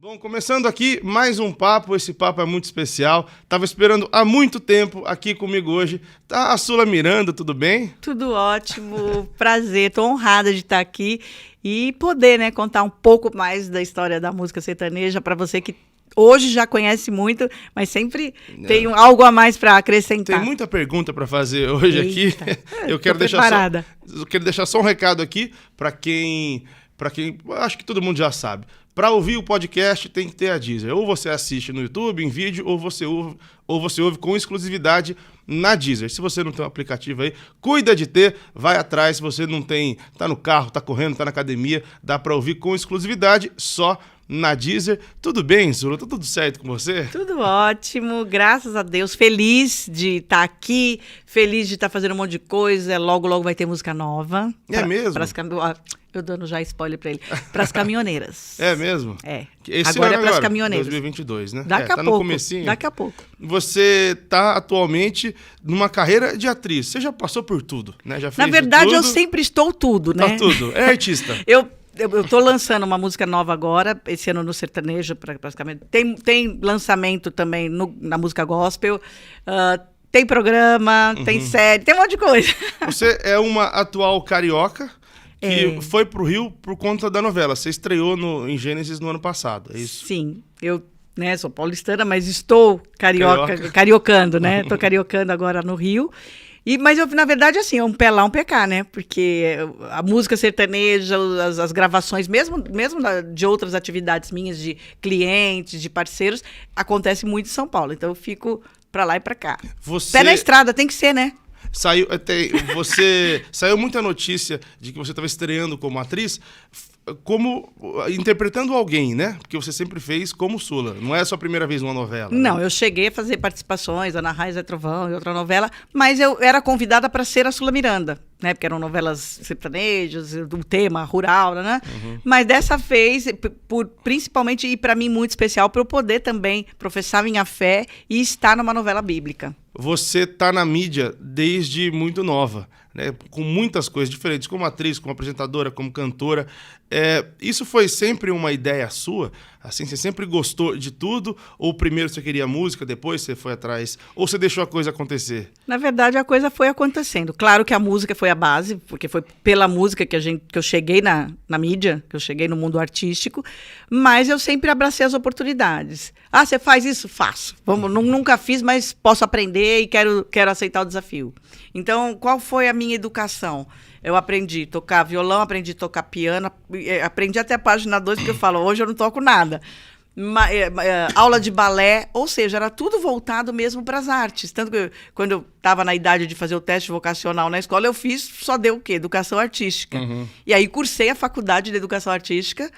Bom, começando aqui mais um papo, esse papo é muito especial. Tava esperando há muito tempo aqui comigo hoje. Tá a Sula Miranda, tudo bem? Tudo ótimo, prazer, tô honrada de estar aqui e poder, né, contar um pouco mais da história da música sertaneja para você que hoje já conhece muito, mas sempre tem algo a mais para acrescentar. Tem muita pergunta para fazer hoje. Eita, aqui. Eu quero deixar só um recado aqui para quem acho que todo mundo já sabe. Para ouvir o podcast tem que ter a Deezer. Ou você assiste no YouTube, em vídeo, ou você ouve com exclusividade na Deezer. Se você não tem um aplicativo aí, cuida de ter, vai atrás. Se você não tem, tá no carro, tá correndo, tá na academia, dá para ouvir com exclusividade só na Deezer. Tudo bem, Sula? Tá tudo certo com você? Tudo ótimo, graças a Deus. Feliz de estar aqui, feliz de estar fazendo um monte de coisa. Logo, logo vai ter música nova. Mesmo? Eu dando já spoiler pra ele. Para as caminhoneiras. É mesmo? É. Esse agora é para as caminhoneiras. 2022, né? Daqui a tá pouco. No comecinho. Daqui a pouco. Você tá atualmente numa carreira de atriz. Você já passou por tudo, né? Já fez Na verdade, tudo. eu sempre estou tudo, né? Tá tudo. É artista. Eu tô lançando uma música nova agora, esse ano no sertanejo, praticamente. Tem lançamento também na música gospel. Tem programa, tem série, tem um monte de coisa. Você é uma atual carioca que foi pro Rio por conta da novela. Você estreou em Gênesis no ano passado, é isso? Sim, eu sou paulistana, mas estou cariocando, né? Estou cariocando agora no Rio. Mas eu, na verdade, assim, é um pé lá, um pé cá, né? Porque a música sertaneja, as gravações, mesmo de outras atividades minhas, de clientes, de parceiros, acontece muito em São Paulo. Então eu fico pra lá e pra cá. Pé na estrada, tem que ser, né? Saiu muita notícia de que você estava estreando como atriz, interpretando alguém, né? Porque você sempre fez como Sula. Não é a sua primeira vez numa novela. Não, né? Eu cheguei a fazer participações, Ana Raiz é Trovão e outra novela, mas eu era convidada para ser a Sula Miranda, né? Porque eram novelas sertanejas, do tema rural, né? Mas dessa vez, principalmente, e para mim muito especial, para eu poder também professar minha fé e estar numa novela bíblica. Você tá na mídia desde muito nova, né? Com muitas coisas diferentes, como atriz, como apresentadora, como cantora. Isso foi sempre uma ideia sua? Assim, você sempre gostou de tudo? Ou primeiro você queria música, depois você foi atrás? Ou você deixou a coisa acontecer? Na verdade, a coisa foi acontecendo. Claro que a música foi a base, porque foi pela música que eu cheguei na mídia, que eu cheguei no mundo artístico, mas eu sempre abracei as oportunidades. Ah, você faz isso? Faço. Nunca fiz, mas posso aprender e quero aceitar o desafio. Então, qual foi a minha educação? Eu aprendi a tocar violão, aprendi a tocar piano, aprendi até a página 2, porque eu falo, hoje eu não toco nada. Aula de balé, ou seja, era tudo voltado mesmo para as artes. Tanto que quando eu estava na idade de fazer o teste vocacional na escola, eu só deu o quê? Educação artística. E aí cursei a faculdade de educação artística,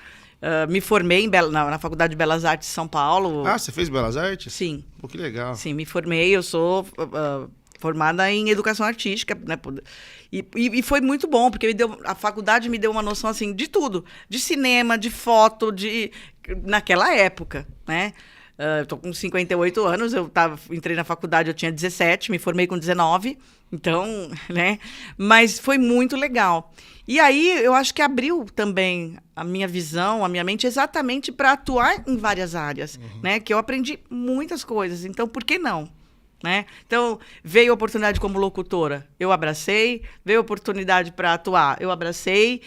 me formei na Faculdade de Belas Artes de São Paulo. Ah, você fez Belas Artes? Sim. Pô, que legal. Sim, me formei, eu sou formada em educação artística, né? E foi muito bom, porque a faculdade me deu uma noção assim de tudo, de cinema, de foto, naquela época, né? Eu tô com 58 anos, entrei na faculdade, eu tinha 17, me formei com 19, então, né? Mas foi muito legal. E aí eu acho que abriu também a minha visão, a minha mente, exatamente para atuar em várias áreas, né? Que eu aprendi muitas coisas, então por que não? Né? Então, veio a oportunidade como locutora, eu abracei, veio a oportunidade para atuar, eu abracei,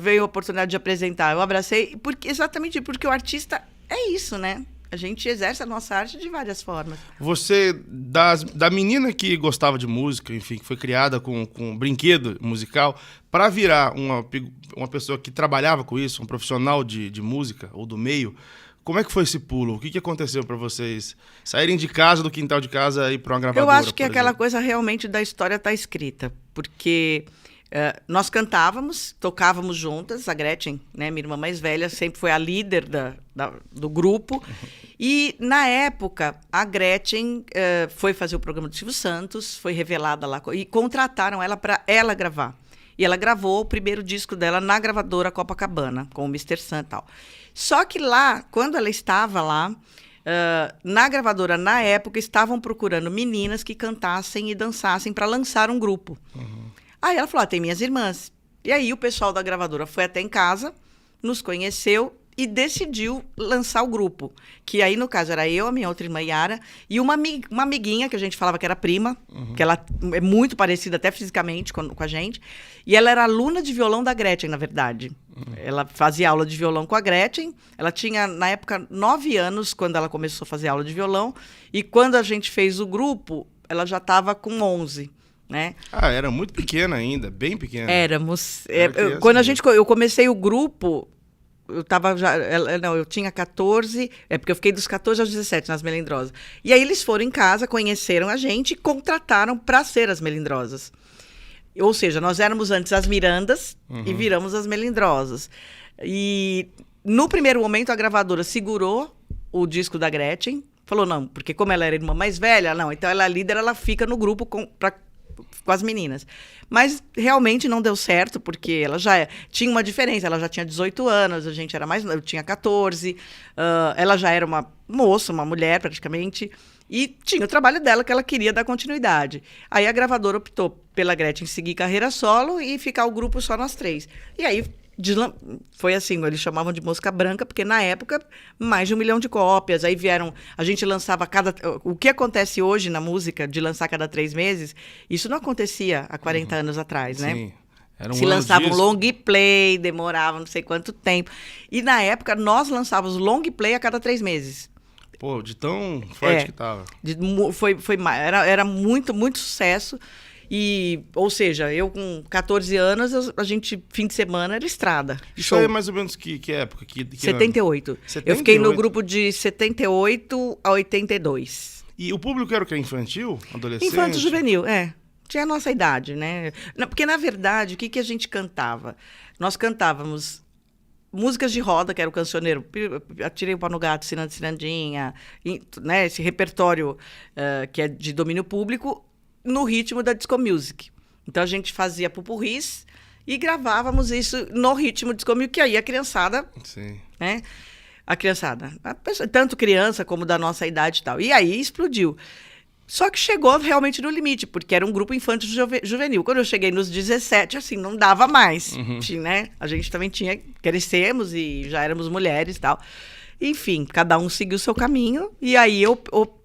veio a oportunidade de apresentar, eu abracei, exatamente porque o artista é isso, né? A gente exerce a nossa arte de várias formas. Você, da menina que gostava de música, enfim, que foi criada com um brinquedo musical, para virar uma pessoa que trabalhava com isso, um profissional de música ou do meio, como é que foi esse pulo? O que aconteceu para vocês saírem de casa, do quintal de casa e ir para uma gravadora? Eu acho que aquela coisa realmente da história está escrita, porque nós cantávamos, tocávamos juntas, a Gretchen, né, minha irmã mais velha, sempre foi a líder do grupo, e na época a Gretchen foi fazer o programa do Silvio Santos, foi revelada lá, e contrataram ela para ela gravar. E ela gravou o primeiro disco dela na gravadora Copacabana, com o Mr. Sun e tal. Só que lá, quando ela estava lá, na gravadora, na época, estavam procurando meninas que cantassem e dançassem para lançar um grupo. Aí ela falou, tem minhas irmãs. E aí o pessoal da gravadora foi até em casa, nos conheceu e decidiu lançar o grupo. Que aí, no caso, era eu, a minha outra irmã Yara, e uma amiguinha, que a gente falava que era prima, que ela é muito parecida até fisicamente com a gente. E ela era aluna de violão da Gretchen, na verdade. Ela fazia aula de violão com a Gretchen. Ela tinha, na época, 9 anos, quando ela começou a fazer aula de violão. E quando a gente fez o grupo, ela já estava com 11. Né? Ah, era muito pequena ainda, bem pequena. Éramos. Quando eu comecei o grupo, eu tinha 14, porque eu fiquei dos 14 aos 17 nas Melindrosas. E aí eles foram em casa, conheceram a gente e contrataram para ser as Melindrosas. Ou seja, nós éramos antes as Mirandas e viramos as Melindrosas. E no primeiro momento a gravadora segurou o disco da Gretchen, falou não, porque como ela era irmã mais velha, não, então ela é líder, ela fica no grupo com as meninas. Mas realmente não deu certo, porque ela já tinha uma diferença. Ela já tinha 18 anos, a gente era mais... Eu tinha 14. Ela já era uma moça, uma mulher, praticamente. E tinha o trabalho dela, que ela queria dar continuidade. Aí a gravadora optou pela Gretchen seguir carreira solo e ficar o grupo só nós 3. E aí... foi assim, eles chamavam de Mosca Branca, porque na época, mais de 1 milhão de cópias. Aí vieram, a gente lançava o que acontece hoje na música, de lançar cada 3 meses, isso não acontecia há 40 anos atrás, né? Sim. Era um Se lançava um long play, demorava não sei quanto tempo. E na época, nós lançávamos long play a cada 3 meses. Pô, de tão forte que tava. Era muito, muito sucesso. Ou seja, eu com 14 anos, a gente, fim de semana, era estrada. Isso aí é mais ou menos que época? Que 78. 78. Eu fiquei no grupo de 78 a 82. E o público era o quê? Infantil? Adolescente? Infanto juvenil, tinha a nossa idade, né? Porque, na verdade, o que a gente cantava? Nós cantávamos músicas de roda, que era o cancioneiro. Atirei o pau no gato, Cirandinha, né? Esse repertório que é de domínio público, no ritmo da disco music. Então, a gente fazia pupurris e gravávamos isso no ritmo disco music, que aí a criançada... Sim. Né? A criançada, tanto criança como da nossa idade e tal. E aí explodiu. Só que chegou realmente no limite, porque era um grupo infantil juvenil. Quando eu cheguei nos 17, assim, não dava mais. Né? A gente também crescemos e já éramos mulheres e tal. Enfim, cada um seguiu o seu caminho. E aí eu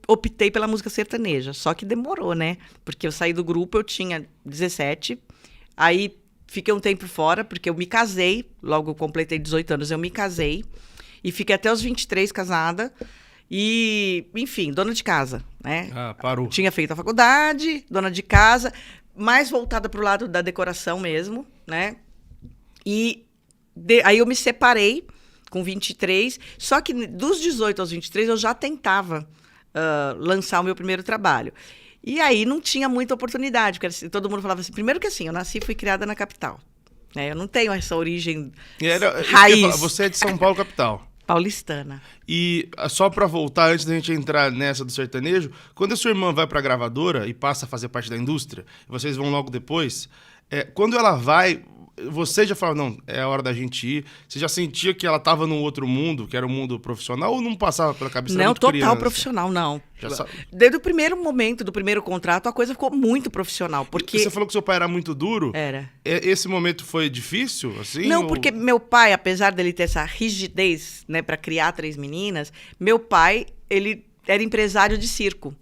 optei pela música sertaneja. Só que demorou, né? Porque eu saí do grupo, eu tinha 17. Aí fiquei um tempo fora, porque eu me casei. Logo eu completei 18 anos, eu me casei. E fiquei até os 23 casada. E, enfim, dona de casa, né? Ah, parou. Tinha feito a faculdade, dona de casa, mais voltada para o lado da decoração mesmo, né? E aí eu me separei com 23. Só que dos 18 aos 23 eu já tentava lançar o meu primeiro trabalho. E aí não tinha muita oportunidade, porque todo mundo falava assim, primeiro que assim, eu nasci e fui criada na capital. Eu não tenho essa origem raiz. Você é de São Paulo, capital. Paulistana. E só pra voltar, antes da gente entrar nessa do sertanejo, quando a sua irmã vai pra gravadora e passa a fazer parte da indústria, vocês vão logo depois, quando ela vai... Você já falava, não, é a hora da gente ir. Você já sentia que ela estava num outro mundo, que era o mundo profissional, ou não passava pela cabeça? Não, total criança? Profissional, não. Desde o primeiro momento, do primeiro contrato, a coisa ficou muito profissional. Porque... Você falou que seu pai era muito duro? Era. Esse momento foi difícil, assim? Não, porque meu pai, apesar dele ter essa rigidez, né, para criar 3 meninas, meu pai, ele era empresário de circo.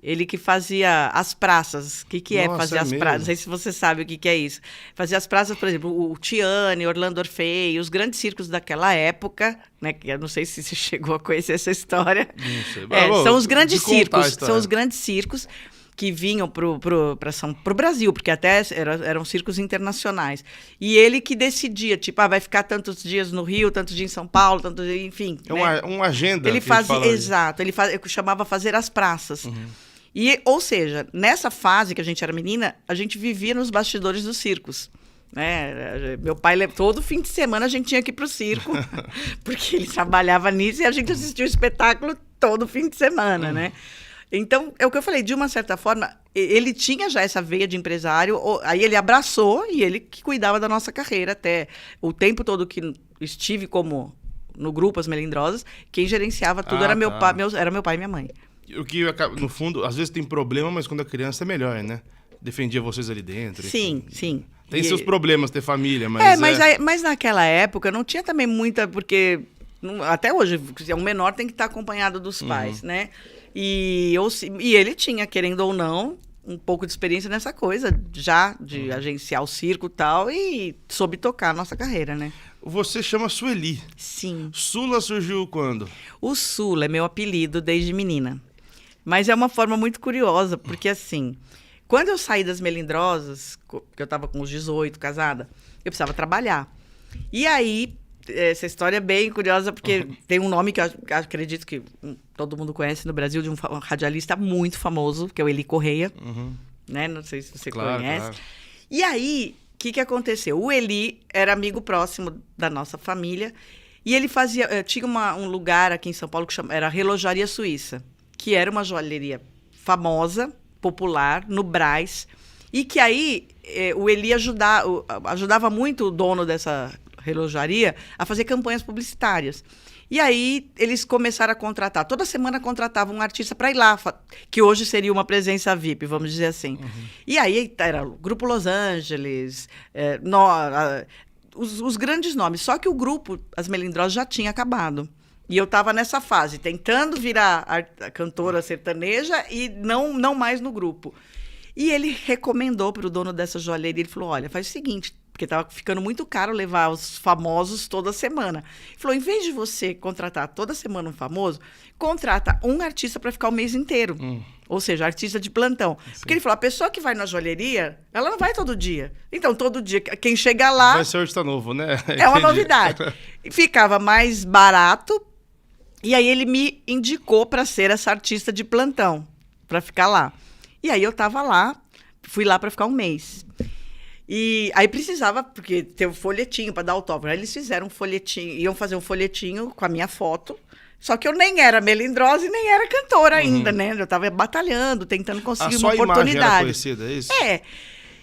Ele que fazia as praças. O que é fazer as praças? Não sei se você sabe o que é isso. Fazia as praças, por exemplo, o Tiane, Orlando Orfei, os grandes circos daquela época, né? Que eu não sei se você chegou a conhecer essa história. Não sei. São os grandes circos. São os grandes circos que vinham pro Brasil, porque até eram circos internacionais. E ele que decidia, tipo, vai ficar tantos dias no Rio, tantos dias em São Paulo, tantos dias, enfim. Uma agenda. Ele fazia, exato. Eu chamava fazer as praças. E, ou seja, nessa fase que a gente era menina, a gente vivia nos bastidores dos circos. Né? Meu pai, todo fim de semana, a gente tinha que ir para o circo, porque ele trabalhava nisso e a gente assistia o espetáculo todo fim de semana, né? Então, é o que eu falei, de uma certa forma, ele tinha já essa veia de empresário, aí ele abraçou e ele que cuidava da nossa carreira até o tempo todo que estive como no grupo As Melindrosas, quem gerenciava tudo era meu pai e minha mãe. O que, no fundo, às vezes tem problema, mas quando é criança é melhor, né? Defendia vocês ali dentro. Sim, sim. Tem seus problemas ter família, mas... Mas naquela época não tinha também muita... Porque até hoje, um menor tem que estar acompanhado dos pais, né? E ele tinha, querendo ou não, um pouco de experiência nessa coisa, já de agenciar o circo e tal, e soube tocar a nossa carreira, né? Você chama Sueli. Sim. Sula surgiu quando? O Sula é meu apelido desde menina. Mas é uma forma muito curiosa, porque assim, quando eu saí das Melindrosas, porque eu estava com os 18, casada, eu precisava trabalhar. E aí, essa história é bem curiosa, porque tem um nome que eu acredito que todo mundo conhece no Brasil, de um radialista muito famoso, que é o Eli Correia. Né? Não sei se você conhece. Claro. E aí, o que aconteceu? O Eli era amigo próximo da nossa família, e ele tinha um lugar aqui em São Paulo que era a Relojaria Suíça, que era uma joalheria famosa, popular, no Brás, e que aí o Eli ajudava muito o dono dessa relojaria a fazer campanhas publicitárias. E aí eles começaram a contratar. Toda semana contratavam um artista para ir lá, que hoje seria uma presença VIP, vamos dizer assim. E aí era o Grupo Los Angeles, os grandes nomes. Só que o grupo, as Melindrosas, já tinha acabado. E eu estava nessa fase, tentando virar a cantora sertaneja e não mais no grupo. E ele recomendou para o dono dessa joalheria, ele falou, olha, faz o seguinte, porque estava ficando muito caro levar os famosos toda semana. Ele falou, em vez de você contratar toda semana um famoso, contrata um artista para ficar o mês inteiro. Ou seja, artista de plantão. Sim. Porque ele falou, a pessoa que vai na joalheria, ela não vai todo dia. Então, todo dia, quem chega lá... Vai ser artista novo, né? É uma novidade. Ficava mais barato. E aí ele me indicou para ser essa artista de plantão, para ficar lá. E aí eu estava lá, fui lá para ficar um mês. E aí precisava, porque ter um folhetinho para dar autógrafo. Aí eles fizeram um folhetinho, iam fazer um folhetinho com a minha foto. Só que eu nem era melindrosa e nem era cantora ainda, né? Eu estava batalhando, tentando conseguir uma oportunidade. A sua imagem era conhecida, é isso? É.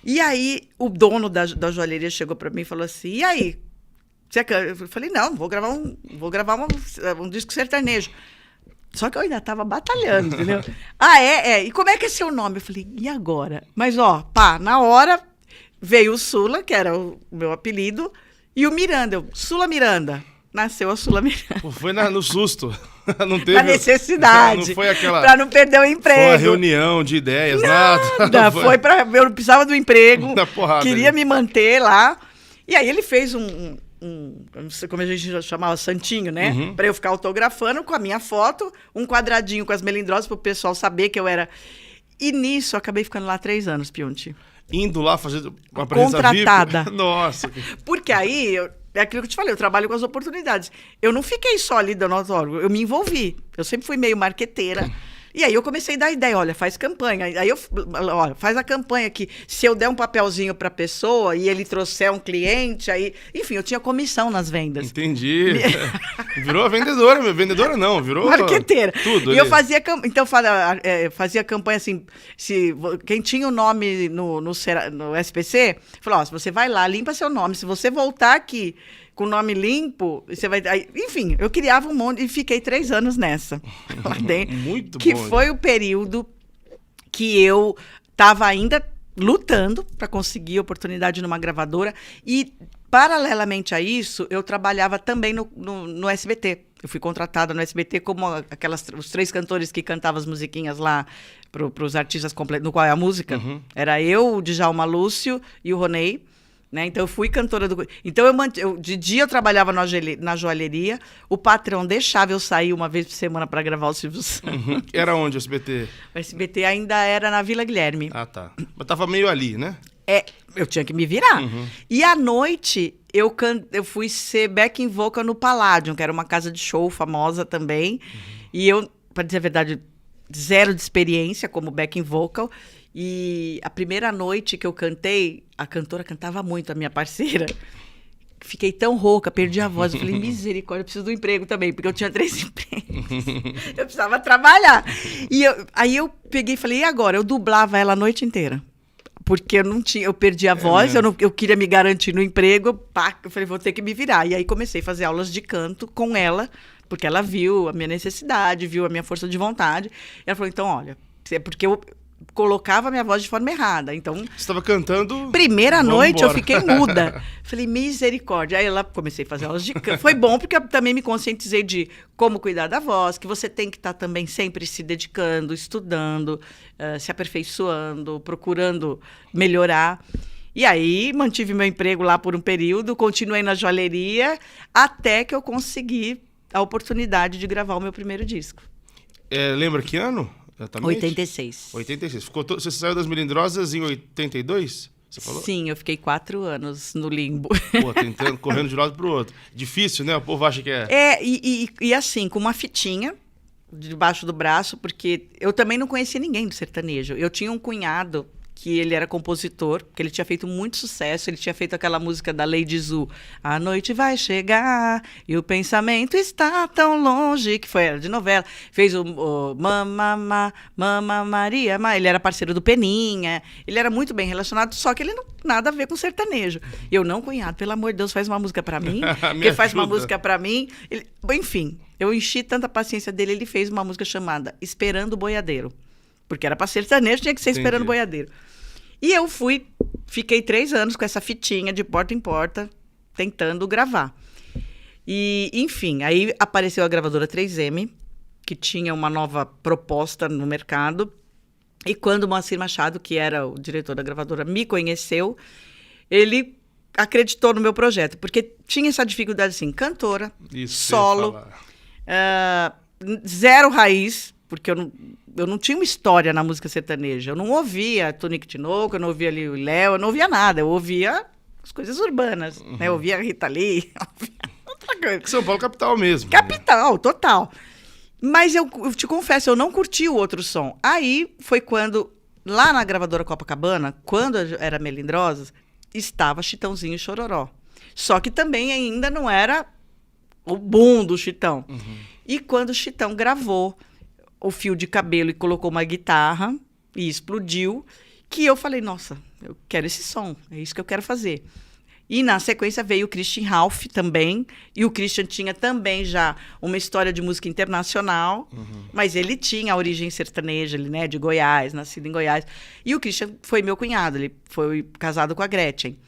E aí o dono da joalheria chegou para mim e falou assim, e aí? Eu falei, não, vou gravar um disco sertanejo. Só que eu ainda estava batalhando, entendeu? E como é que é seu nome? Eu falei, e agora? Mas, na hora veio o Sula, que era o meu apelido, e o Miranda, Sula Miranda. Nasceu a Sula Miranda. Pô, foi no susto. Não teve... Na necessidade. Não foi aquela... Pra não perder o emprego. Foi uma reunião de ideias, nada. Foi pra... Eu não precisava do emprego. Na porrada. Queria me manter lá. E aí ele fez eu não sei como a gente já chamava, santinho, né? Para eu ficar autografando com a minha foto, um quadradinho com as Melindrosas para o pessoal saber que eu era... E nisso eu acabei ficando lá 3 anos, Pionti. Indo lá fazer uma presença contratada. VIP? Nossa. Porque aí, é aquilo que eu te falei, eu trabalho com as oportunidades. Eu não fiquei só ali dando autógrafo, eu me envolvi. Eu sempre fui meio marqueteira. E aí eu comecei a dar ideia, olha, faz campanha. Aí faz a campanha que se eu der um papelzinho para a pessoa e ele trouxer um cliente, aí... Enfim, eu tinha comissão nas vendas. Entendi. Virou vendedora, vendedora não, virou... Marqueteira. Tudo. E eu fazia fazia campanha assim, quem tinha o nome no SPC, falou, se você vai lá, limpa seu nome, se você voltar aqui com o nome limpo, você vai... Enfim, eu criava um monte e fiquei 3 anos nessa. Lá dentro, muito que bom. Que foi o período que eu estava ainda lutando para conseguir oportunidade numa gravadora e, paralelamente a isso, eu trabalhava também no SBT. Eu fui contratada no SBT como os 3 cantores que cantavam as musiquinhas lá para os artistas completos, no qual é a música. Era eu, o Djalma Lúcio e o Ronei. Né? Então, eu fui cantora do... Então, de dia eu trabalhava na joalheria, o patrão deixava eu sair uma vez por semana para gravar o Silvio Santos. Era onde o SBT? O SBT ainda era na Vila Guilherme. Ah, tá. Mas tava meio ali, né? Eu tinha que me virar. E à noite, eu fui ser backing vocal no Palladium, que era uma casa de show famosa também. E eu, para dizer a verdade, 0 de experiência como backing vocal. E a primeira noite que eu cantei, a cantora cantava muito, a minha parceira. Fiquei tão rouca, perdi a voz. Eu falei, misericórdia, eu preciso do emprego também, porque eu tinha 3 empregos. Eu precisava trabalhar. E aí eu peguei e falei, e agora? Eu dublava ela a noite inteira. Porque eu perdi a voz, eu queria me garantir no emprego. Eu falei, vou ter que me virar. E aí comecei a fazer aulas de canto com ela, porque ela viu a minha necessidade, viu a minha força de vontade. E ela falou, então, olha, é porque colocava minha voz de forma errada. Então, Você estava cantando... primeira noite embora. eu fiquei muda. Falei, misericórdia. Aí lá comecei a fazer aulas de canto. Foi bom porque eu também me conscientizei de como cuidar da voz, que você tem que estar também sempre se dedicando, estudando, se aperfeiçoando, procurando melhorar. E aí mantive meu emprego lá por um período, continuei na joalheria, até que eu consegui a oportunidade de gravar o meu primeiro disco. Lembra que ano? Exatamente? 86. 86. Você saiu das Melindrosas em 82? Você falou? Sim, eu fiquei 4 anos no limbo. Pô, tentando, correndo de um lado pro outro. Difícil, né? O povo acha que é... E assim, com uma fitinha debaixo do braço, porque eu também não conhecia ninguém do sertanejo. Eu tinha um cunhado que ele era compositor, que ele tinha feito muito sucesso, ele tinha feito aquela música da Lady Zu, A Noite Vai Chegar e o Pensamento Está Tão Longe, que foi de novela, fez o Mama Maria, ele era parceiro do Peninha, ele era muito bem relacionado, só que ele não nada a ver com sertanejo. Eu não, cunhado, pelo amor de Deus, faz uma música pra mim, porque faz uma música pra mim. Enfim, eu enchi tanta paciência dele, ele fez uma música chamada Esperando o Boiadeiro, porque era pra sertanejo, tinha que ser Esperando o Boiadeiro. E eu fiquei 3 anos com essa fitinha de porta em porta, tentando gravar. E, enfim, aí apareceu a gravadora 3M, que tinha uma nova proposta no mercado. E quando o Moacir Machado, que era o diretor da gravadora, me conheceu, ele acreditou no meu projeto, porque tinha essa dificuldade assim, cantora, solo, zero raiz, porque eu não tinha uma história na música sertaneja. Eu não ouvia Tonico Tinoco, eu não ouvia ali o Léo, eu não ouvia nada. Eu ouvia as coisas urbanas, né? Eu ouvia Rita Lee, ouvia outra coisa. São Paulo capital mesmo. Capital, né? Total. Mas eu te confesso, eu não curti o outro som. Aí foi quando, lá na gravadora Copacabana, quando era Melindrosas, estava Chitãozinho e Chororó. Só que também ainda não era o boom do Chitão. E quando o Chitão gravou o Fio de Cabelo e colocou uma guitarra e explodiu, que eu falei, nossa, eu quero esse som, é isso que eu quero fazer. E na sequência veio o Christian Ralph também, e o Christian tinha também já uma história de música internacional, mas ele tinha a origem sertaneja, ele, né, de Goiás, nascido em Goiás. E o Christian foi meu cunhado, ele foi casado com a Gretchen.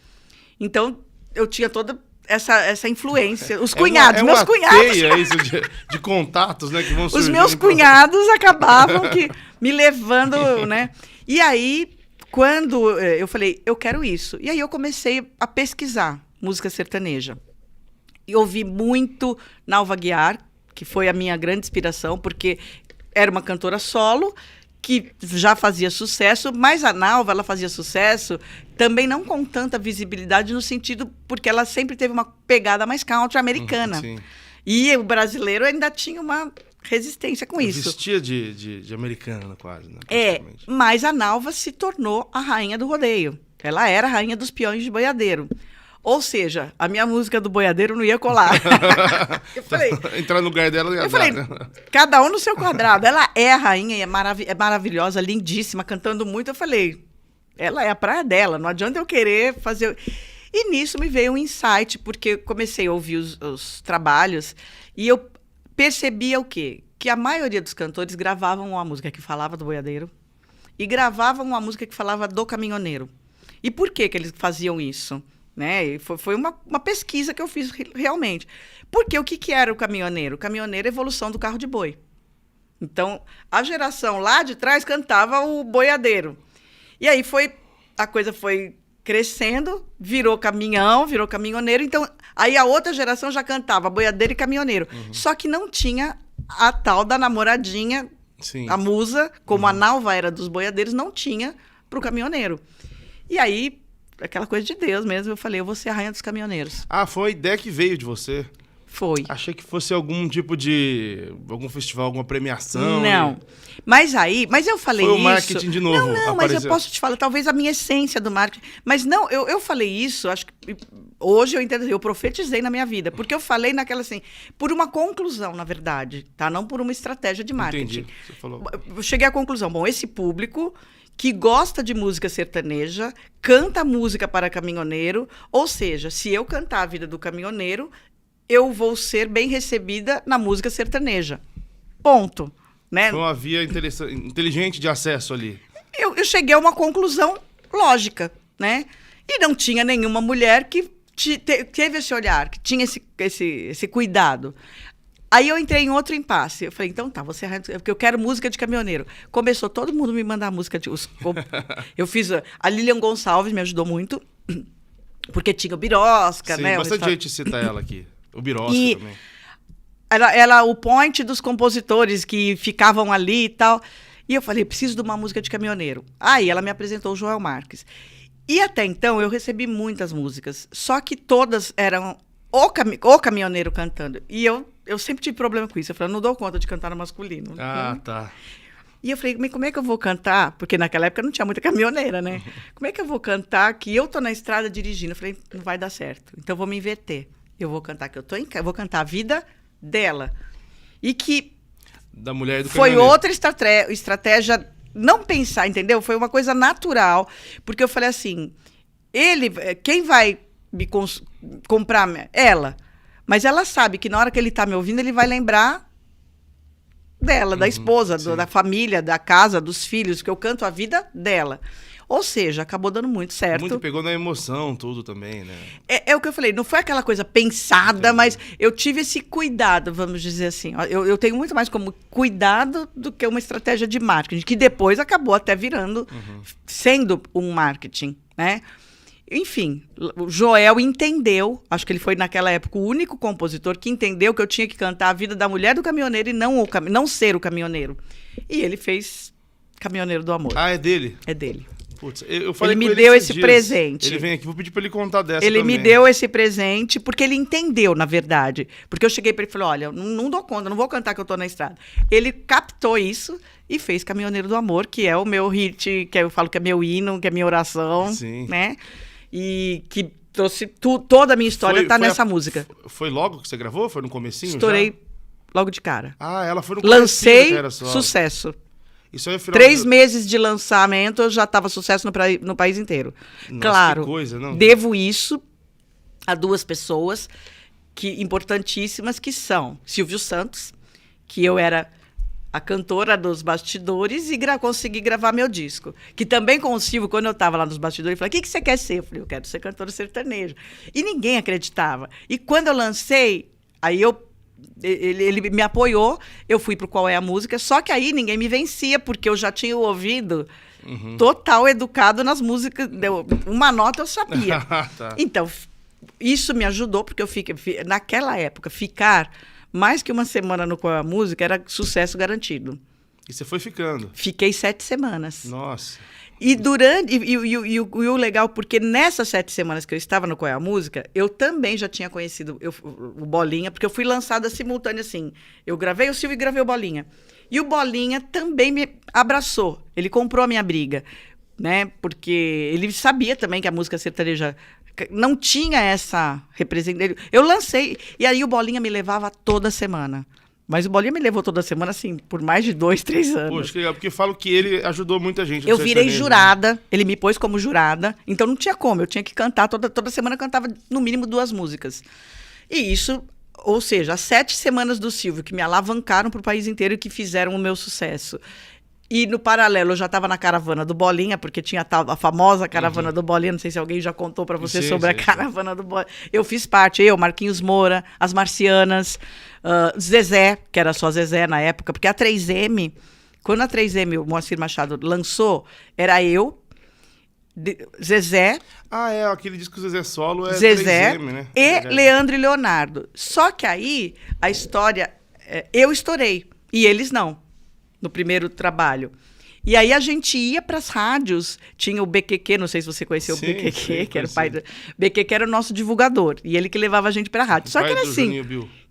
Então, eu tinha toda essa influência. Os cunhados, meus cunhados. Teia isso de contatos, né, que vão surgindo. Os meus cunhados acabavam me levando, né? E aí, quando eu falei, eu quero isso. E aí eu comecei a pesquisar música sertaneja. E ouvi muito Nalva Guiar, que foi a minha grande inspiração, porque era uma cantora solo, que já fazia sucesso, mas a Nalva, ela fazia sucesso também não com tanta visibilidade no sentido, porque ela sempre teve uma pegada mais country americana. E o brasileiro ainda tinha uma resistência com isso. Vestia de americana quase, né? Mas a Nalva se tornou a rainha do rodeio. Ela era a rainha dos peões de boiadeiro. Ou seja, a minha música do boiadeiro não ia colar. Eu falei, entrar no lugar dela ia dar, né? Cada um no seu quadrado. Ela é a rainha, é maravilhosa, lindíssima, cantando muito. Eu falei, ela é a praia dela, não adianta eu querer fazer... E nisso me veio um insight, porque eu comecei a ouvir os trabalhos e eu percebia o quê? Que a maioria dos cantores gravavam uma música que falava do boiadeiro e gravavam uma música que falava do caminhoneiro. E por que eles faziam isso? Né? E foi uma pesquisa que eu fiz realmente. Porque o que era o caminhoneiro? O caminhoneiro é a evolução do carro de boi. Então, a geração lá de trás cantava o boiadeiro. E aí a coisa foi crescendo, virou caminhão, virou caminhoneiro. Então, aí a outra geração já cantava boiadeiro e caminhoneiro. Só que não tinha a tal da namoradinha, a musa, como a Nalva era dos boiadeiros, não tinha para o caminhoneiro. E aí, aquela coisa de Deus mesmo, eu falei, eu vou ser a rainha dos caminhoneiros. Ah, foi a ideia que veio de você? Foi. Achei que fosse algum tipo de... algum festival, alguma premiação. Não. Mas eu falei isso... Foi o marketing de novo. Não, mas eu posso te falar, talvez a minha essência do marketing... Mas não, eu falei isso, acho que hoje eu entendo, eu profetizei na minha vida, porque eu falei naquela assim, por uma conclusão, na verdade, tá? Não por uma estratégia de marketing. Entendi, você falou. Eu cheguei à conclusão, bom, esse público que gosta de música sertaneja, canta música para caminhoneiro, ou seja, se eu cantar a vida do caminhoneiro, eu vou ser bem recebida na música sertaneja. Ponto. Né? Foi uma via inteligente de acesso ali. eu cheguei a uma conclusão lógica, né? E não tinha nenhuma mulher que teve esse olhar, que tinha esse cuidado. Aí eu entrei em outro impasse. Eu falei, então tá, porque eu quero música de caminhoneiro. Começou todo mundo me mandar música eu fiz... A Lilian Gonçalves me ajudou muito, porque tinha o Birosca, Sim, né? Bastante gente cita ela aqui. O Birosca também. Ela o point dos compositores que ficavam ali e tal. E eu falei, preciso de uma música de caminhoneiro. Aí ela me apresentou o Joel Marques. E até então eu recebi muitas músicas, só que todas eram o caminhoneiro cantando. E eu sempre tive problema com isso. Eu falei, eu não dou conta de cantar no masculino. Ah, tá. E eu falei, mas como é que eu vou cantar? Porque naquela época não tinha muita caminhoneira, né? Como é que eu vou cantar que eu tô na estrada dirigindo? Eu falei, não vai dar certo. Então eu vou me inverter. Eu vou cantar que eu vou cantar a vida dela. E que da mulher do foi caminhoneiro. outra estratégia, não pensar, entendeu? Foi uma coisa natural, porque eu falei assim, quem vai me comprar? Ela. Mas ela sabe que na hora que ele está me ouvindo, ele vai lembrar dela, da esposa, da família, da casa, dos filhos, que eu canto a vida dela. Ou seja, acabou dando muito certo. Muito pegou na emoção, tudo também, né? É o que eu falei, não foi aquela coisa pensada, mas eu tive esse cuidado, vamos dizer assim. Eu tenho muito mais como cuidado do que uma estratégia de marketing, que depois acabou até virando, sendo um marketing, né? Enfim, o Joel entendeu, acho que ele foi naquela época o único compositor que entendeu que eu tinha que cantar a vida da mulher do caminhoneiro e não ser o caminhoneiro. E ele fez Caminhoneiro do Amor. Ah, é dele? É dele. Putz, eu falei ele com me deu esse dias. presente. Ele vem aqui, vou pedir para ele contar dessa Ele também. me deu esse presente porque ele entendeu, na verdade. Porque eu cheguei para ele e falei, olha, não dou conta, não vou cantar que eu tô na estrada. Ele captou isso e fez Caminhoneiro do Amor, que é o meu hit, que eu falo que é meu hino, que é minha oração, Sim. né? E que trouxe toda a minha história tá nessa música. Foi logo que você gravou? Foi no comecinho? Estourei já? logo de cara. Ah, ela foi no comecinho. Lancei, sucesso. Isso aí é final 3 meses de lançamento, eu já estava sucesso no país inteiro. Nossa, claro, que coisa, não? devo isso a 2 pessoas importantíssimas, que são Silvio Santos, que eu era a cantora dos bastidores e consegui gravar meu disco. Que também com o Silvio, quando eu estava lá nos bastidores, ele falou, o que você quer ser? Eu falei, eu quero ser cantora sertaneja. E ninguém acreditava. E quando eu lancei, aí ele me apoiou, eu fui pro Qual é a Música, só que aí ninguém me vencia, porque eu já tinha o ouvido total educado nas músicas, uma nota eu sabia. Tá. Então, isso me ajudou, porque naquela época, ficar mais que uma semana no Qual é a Música era sucesso garantido. E você foi ficando? Fiquei 7 semanas. Nossa. E o legal, porque nessas 7 semanas que eu estava no Qual é a Música, eu também já tinha conhecido o Bolinha, porque eu fui lançada simultânea assim. Eu gravei o Silvio e gravei o Bolinha. E o Bolinha também me abraçou. Ele comprou a minha briga, né? Porque ele sabia também que a música sertaneja não tinha essa representação. Eu lancei, e aí o Bolinha me levava toda semana. Mas o Bolinha me levou toda semana, assim, por mais de 2, 3 anos. Poxa, que legal, porque falo que ele ajudou muita gente. Eu virei jurada, ele me pôs como jurada, então não tinha como, eu tinha que cantar, toda semana eu cantava no mínimo 2 músicas. E isso, ou seja, as 7 semanas do Silvio, que me alavancaram para o país inteiro e que fizeram o meu sucesso. E no paralelo, eu já estava na caravana do Bolinha, porque tinha a famosa caravana do Bolinha, não sei se alguém já contou para você sobre a caravana do Bolinha. Eu fiz parte, Marquinhos Moura, as Marcianas, Zezé, que era só Zezé na época, porque a 3M, quando a 3M, o Moacir Machado, lançou, era eu, Zezé... Ah, aquele disco Zezé solo é Zezé 3M, né? E Leandro e Leonardo. Só que aí, a história, eu estourei, e eles não. No primeiro trabalho. E aí a gente ia para as rádios, tinha o BQQ, não sei se você conheceu o BQQ, que era o pai do... BQQ era o nosso divulgador, e ele que levava a gente para a rádio. Só que era assim,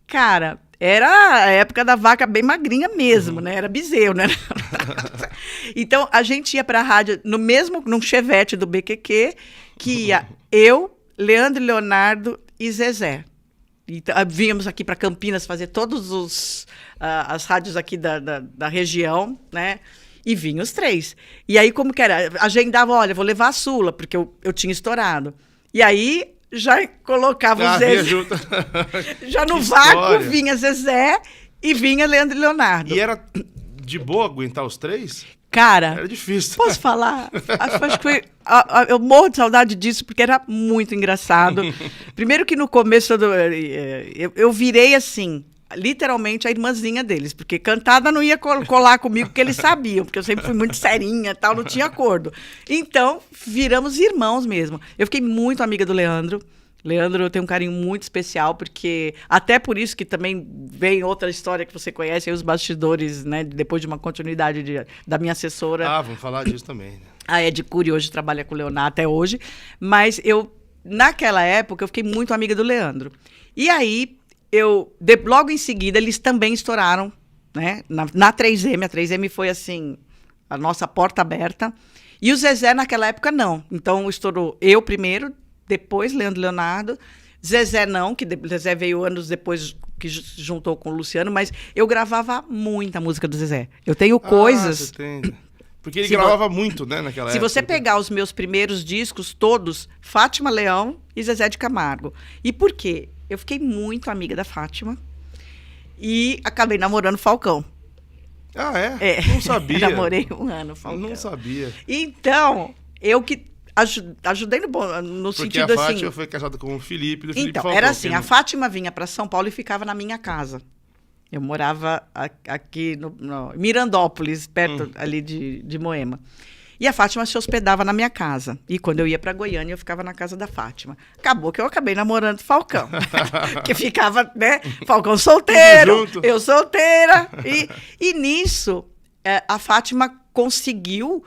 cara, era a época da vaca bem magrinha mesmo, né? Era bezerro, né? Então, a gente ia para a rádio num chevette do BQQ, que ia eu, Leandro e Leonardo e Zezé. Então, vínhamos aqui para Campinas fazer todos as rádios aqui da região, né? E vinham os 3. E aí, como que era? Agendava, olha, vou levar a Sula, porque eu tinha estourado. E aí, já colocava o Zezé. Já no vácuo, vinha Zezé e vinha Leandro e Leonardo. E era de boa aguentar os 3? Cara, Era difícil. posso falar? Acho que foi, eu morro de saudade disso, porque era muito engraçado. Primeiro que no começo eu virei assim, literalmente a irmãzinha deles, porque cantada não ia colar comigo, porque eles sabiam, porque eu sempre fui muito serinha, tal, não tinha acordo. Então, viramos irmãos mesmo. Eu fiquei muito amiga do Leandro. Leandro, eu tenho um carinho muito especial, porque até por isso que também vem outra história que você conhece, aí os bastidores, né, depois de uma continuidade da minha assessora. Ah, vamos falar disso também, né? A Ed Cury hoje trabalha com o Leonardo até hoje, mas naquela época, eu fiquei muito amiga do Leandro. E aí, logo em seguida, eles também estouraram, né, na 3M. A 3M foi, assim, a nossa porta aberta. E o Zezé, naquela época, não. Então, estourou eu primeiro, depois Leandro Leonardo. Zezé não, que Zezé veio anos depois, que juntou com o Luciano, mas eu gravava muita música do Zezé. Eu tenho coisas... Você tem... Porque ele gravava muito, né, naquela época. Se você pegar os meus primeiros discos, todos, Fátima Leão e Zezé de Camargo. E por quê? Eu fiquei muito amiga da Fátima e acabei namorando Falcão. Ah, é? Não sabia. Namorei 1 ano, Falcão. Não sabia. Então, eu que ajudei no Porque sentido a Fátima assim... foi casada com o Felipe, do Felipe Então, Falcão. era assim, a Fátima vinha para São Paulo e ficava na minha casa. Eu morava aqui no Mirandópolis, perto ali de Moema. E a Fátima se hospedava na minha casa. E quando eu ia para Goiânia, eu ficava na casa da Fátima. Acabou que eu acabei namorando Falcão. Que ficava, né? Falcão solteiro, eu solteira. E nisso, a Fátima conseguiu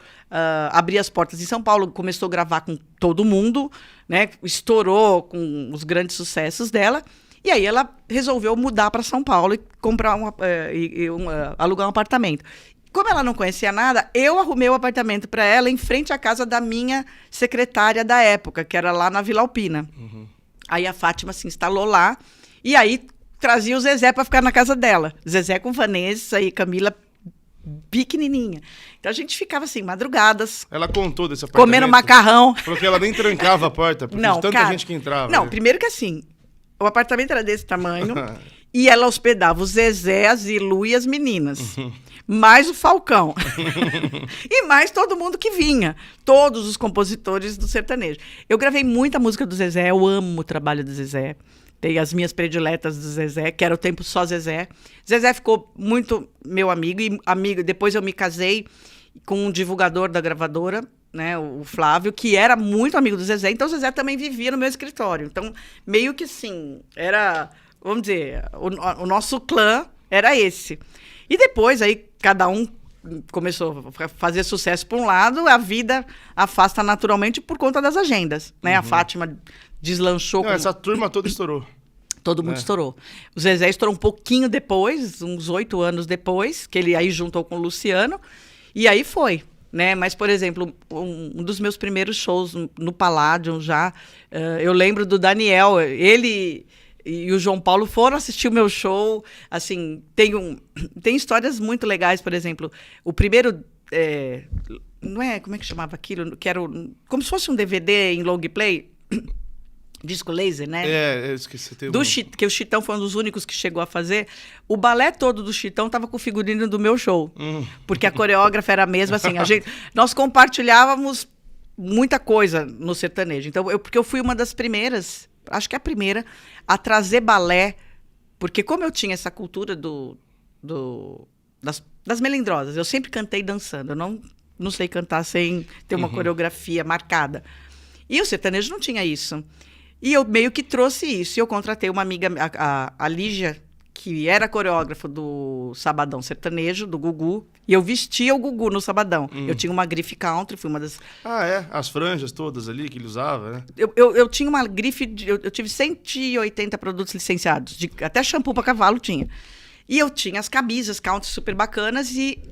abrir as portas em São Paulo. Começou a gravar com todo mundo, né? Estourou com os grandes sucessos dela. E aí ela resolveu mudar para São Paulo e comprar alugar um apartamento. Como ela não conhecia nada, eu arrumei o apartamento para ela em frente à casa da minha secretária da época, que era lá na Vila Alpina. Uhum. Aí a Fátima se instalou lá e aí trazia o Zezé para ficar na casa dela. Zezé com Vanessa e Camila pequenininha. Então a gente ficava assim, madrugadas. Ela contou desse apartamento? Comendo macarrão. Porque ela nem trancava a porta, porque não, de tanta gente que entrava. Não, primeiro que assim, o apartamento era desse tamanho e ela hospedava o Zezé, a Zilu e as meninas. Mais o Falcão. E mais todo mundo que vinha. Todos os compositores do sertanejo. Eu gravei muita música do Zezé, eu amo o trabalho do Zezé. Tem as minhas prediletas do Zezé, que era o tempo só Zezé. Zezé ficou muito meu amigo. Depois eu me casei com um divulgador da gravadora, né, o Flávio, que era muito amigo do Zezé. Então o Zezé também vivia no meu escritório. Então, meio que assim, era, vamos dizer, o nosso clã era esse. E depois, aí, cada um começou a fazer sucesso por um lado, a vida afasta naturalmente por conta das agendas, né? Uhum. A Fátima deslanchou. Essa turma toda estourou. Todo mundo estourou. O Zezé estourou um pouquinho depois, uns 8 anos depois, que ele aí juntou com o Luciano, e aí foi, né? Mas, por exemplo, um dos meus primeiros shows no Palladium já, eu lembro do Daniel, ele... E o João Paulo foram assistir o meu show. Assim, tem histórias muito legais, por exemplo. O primeiro... não é... Como é que chamava aquilo? Que era como se fosse um DVD em long play. Disco laser, né? Eu esqueci. Que o Chitão foi um dos únicos que chegou a fazer. O balé todo do Chitão estava com o figurino do meu show. Porque a coreógrafa era a mesma. Assim, nós compartilhávamos muita coisa no sertanejo. Então, porque eu fui uma das primeiras... Acho que é a primeira a trazer balé, porque como eu tinha essa cultura das melindrosas, eu sempre cantei dançando, eu não sei cantar sem ter uma coreografia marcada. E o sertanejo não tinha isso. E eu meio que trouxe isso. E eu contratei uma amiga, a Lígia, que era coreógrafa do Sabadão Sertanejo, do Gugu, e eu vestia o Gugu no Sabadão. Eu tinha uma grife country, fui uma das... As franjas todas ali que ele usava, né? Eu tinha uma grife, eu tive 180 produtos licenciados, até shampoo para cavalo tinha. E eu tinha as camisas country super bacanas, e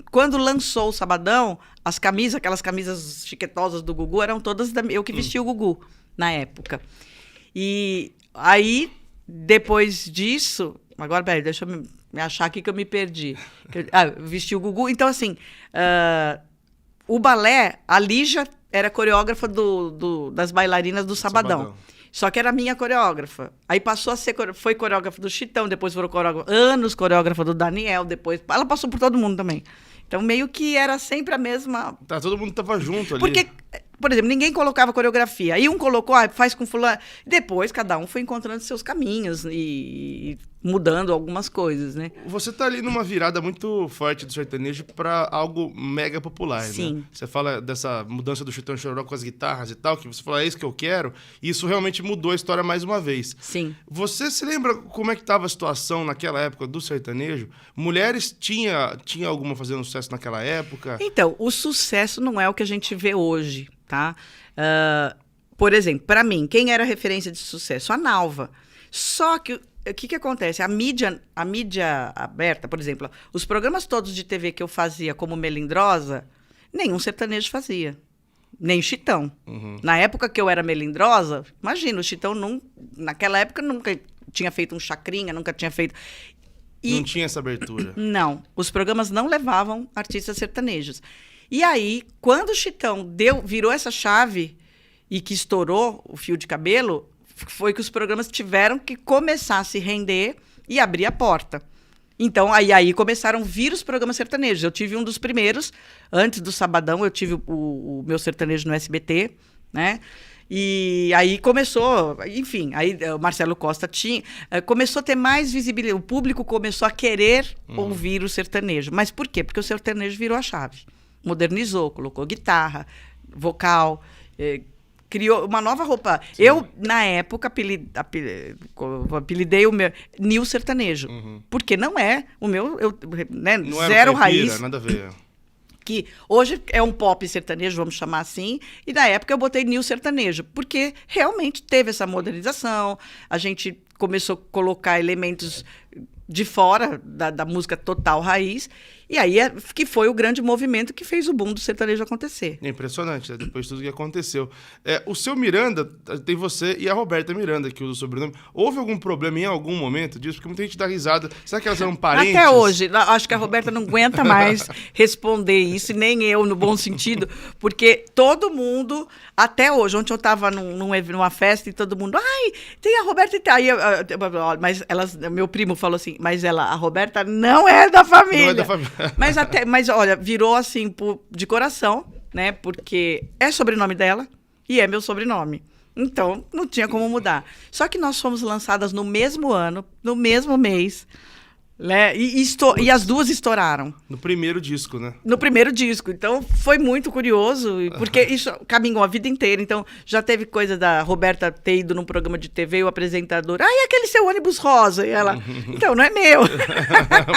quando lançou o Sabadão, as camisas, aquelas camisas chiquetosas do Gugu, eram todas eu que vestia o Gugu na época. E aí, depois disso... Agora, peraí, deixa eu me achar aqui que eu me perdi. Vesti o Gugu. Então, assim, o balé, a Lígia era coreógrafa das bailarinas do Sabadão. Só que era minha coreógrafa. Aí passou a ser, foi coreógrafa do Chitão, depois foram coreógrafa do Daniel, depois... Ela passou por todo mundo também. Então, meio que era sempre a mesma... Tá, todo mundo tava junto ali. Porque, por exemplo, ninguém colocava coreografia. Aí um colocou, faz com fulano. Depois, cada um foi encontrando seus caminhos e mudando algumas coisas, né? Você tá ali numa virada muito forte do sertanejo para algo mega popular, Sim. né? Você fala dessa mudança do Chitão e Chororó com as guitarras e tal, que você fala, é isso que eu quero, e isso realmente mudou a história mais uma vez. Sim. Você se lembra como é que estava a situação naquela época do sertanejo? Mulheres tinha alguma fazendo sucesso naquela época? Então, o sucesso não é o que a gente vê hoje, tá? Por exemplo, para mim, quem era referência de sucesso? A Nalva. Só que o que acontece? A mídia aberta, por exemplo, os programas todos de TV que eu fazia como Melindrosa, nenhum sertanejo fazia. Nem Chitão. Uhum. Na época que eu era Melindrosa, imagina, o Chitão naquela época nunca tinha feito um Chacrinha, nunca tinha feito... Não tinha essa abertura. Não, os programas não levavam artistas sertanejos. E aí, quando o Chitão virou essa chave e que estourou o fio de cabelo, foi que os programas tiveram que começar a se render e abrir a porta. Então, aí começaram a vir os programas sertanejos. Eu tive um dos primeiros, antes do Sabadão, eu tive o meu sertanejo no SBT, né? E aí começou, enfim, aí o Marcelo Costa começou a ter mais visibilidade, o público começou a querer ouvir o sertanejo. Mas por quê? Porque o sertanejo virou a chave. Modernizou, colocou guitarra, vocal, criou uma nova roupa. Sim. Eu, na época, apelidei o meu New Sertanejo. Porque não é o meu, né, não zero era raiz. Nada a ver. Que hoje é um pop sertanejo, vamos chamar assim, e na época eu botei New Sertanejo, porque realmente teve essa modernização, a gente começou a colocar elementos de fora da música total raiz, e aí que foi o grande movimento que fez o boom do sertanejo acontecer. É impressionante, né? Depois de tudo que aconteceu. O seu Miranda, tem você e a Roberta Miranda, que usa o sobrenome. Houve algum problema em algum momento disso? Porque muita gente dá risada. Será que elas eram parentes? Até hoje. Acho que a Roberta não aguenta mais responder isso, e nem eu, no bom sentido, porque todo mundo, até hoje, ontem eu estava numa festa e todo mundo, tem a Roberta e tá aí. Mas meu primo falou assim, mas a Roberta não é da família. Não é da família. Mas olha, virou assim de coração, né? Porque é sobrenome dela e é meu sobrenome. Então, não tinha como mudar. Só que nós fomos lançadas no mesmo ano, no mesmo mês, né? E as duas estouraram. No primeiro disco, né? No primeiro disco. Então, foi muito curioso, porque isso caminhou a vida inteira. Então, já teve coisa da Roberta ter ido num programa de TV e o apresentador, e aquele seu ônibus rosa? E ela, então, não é meu.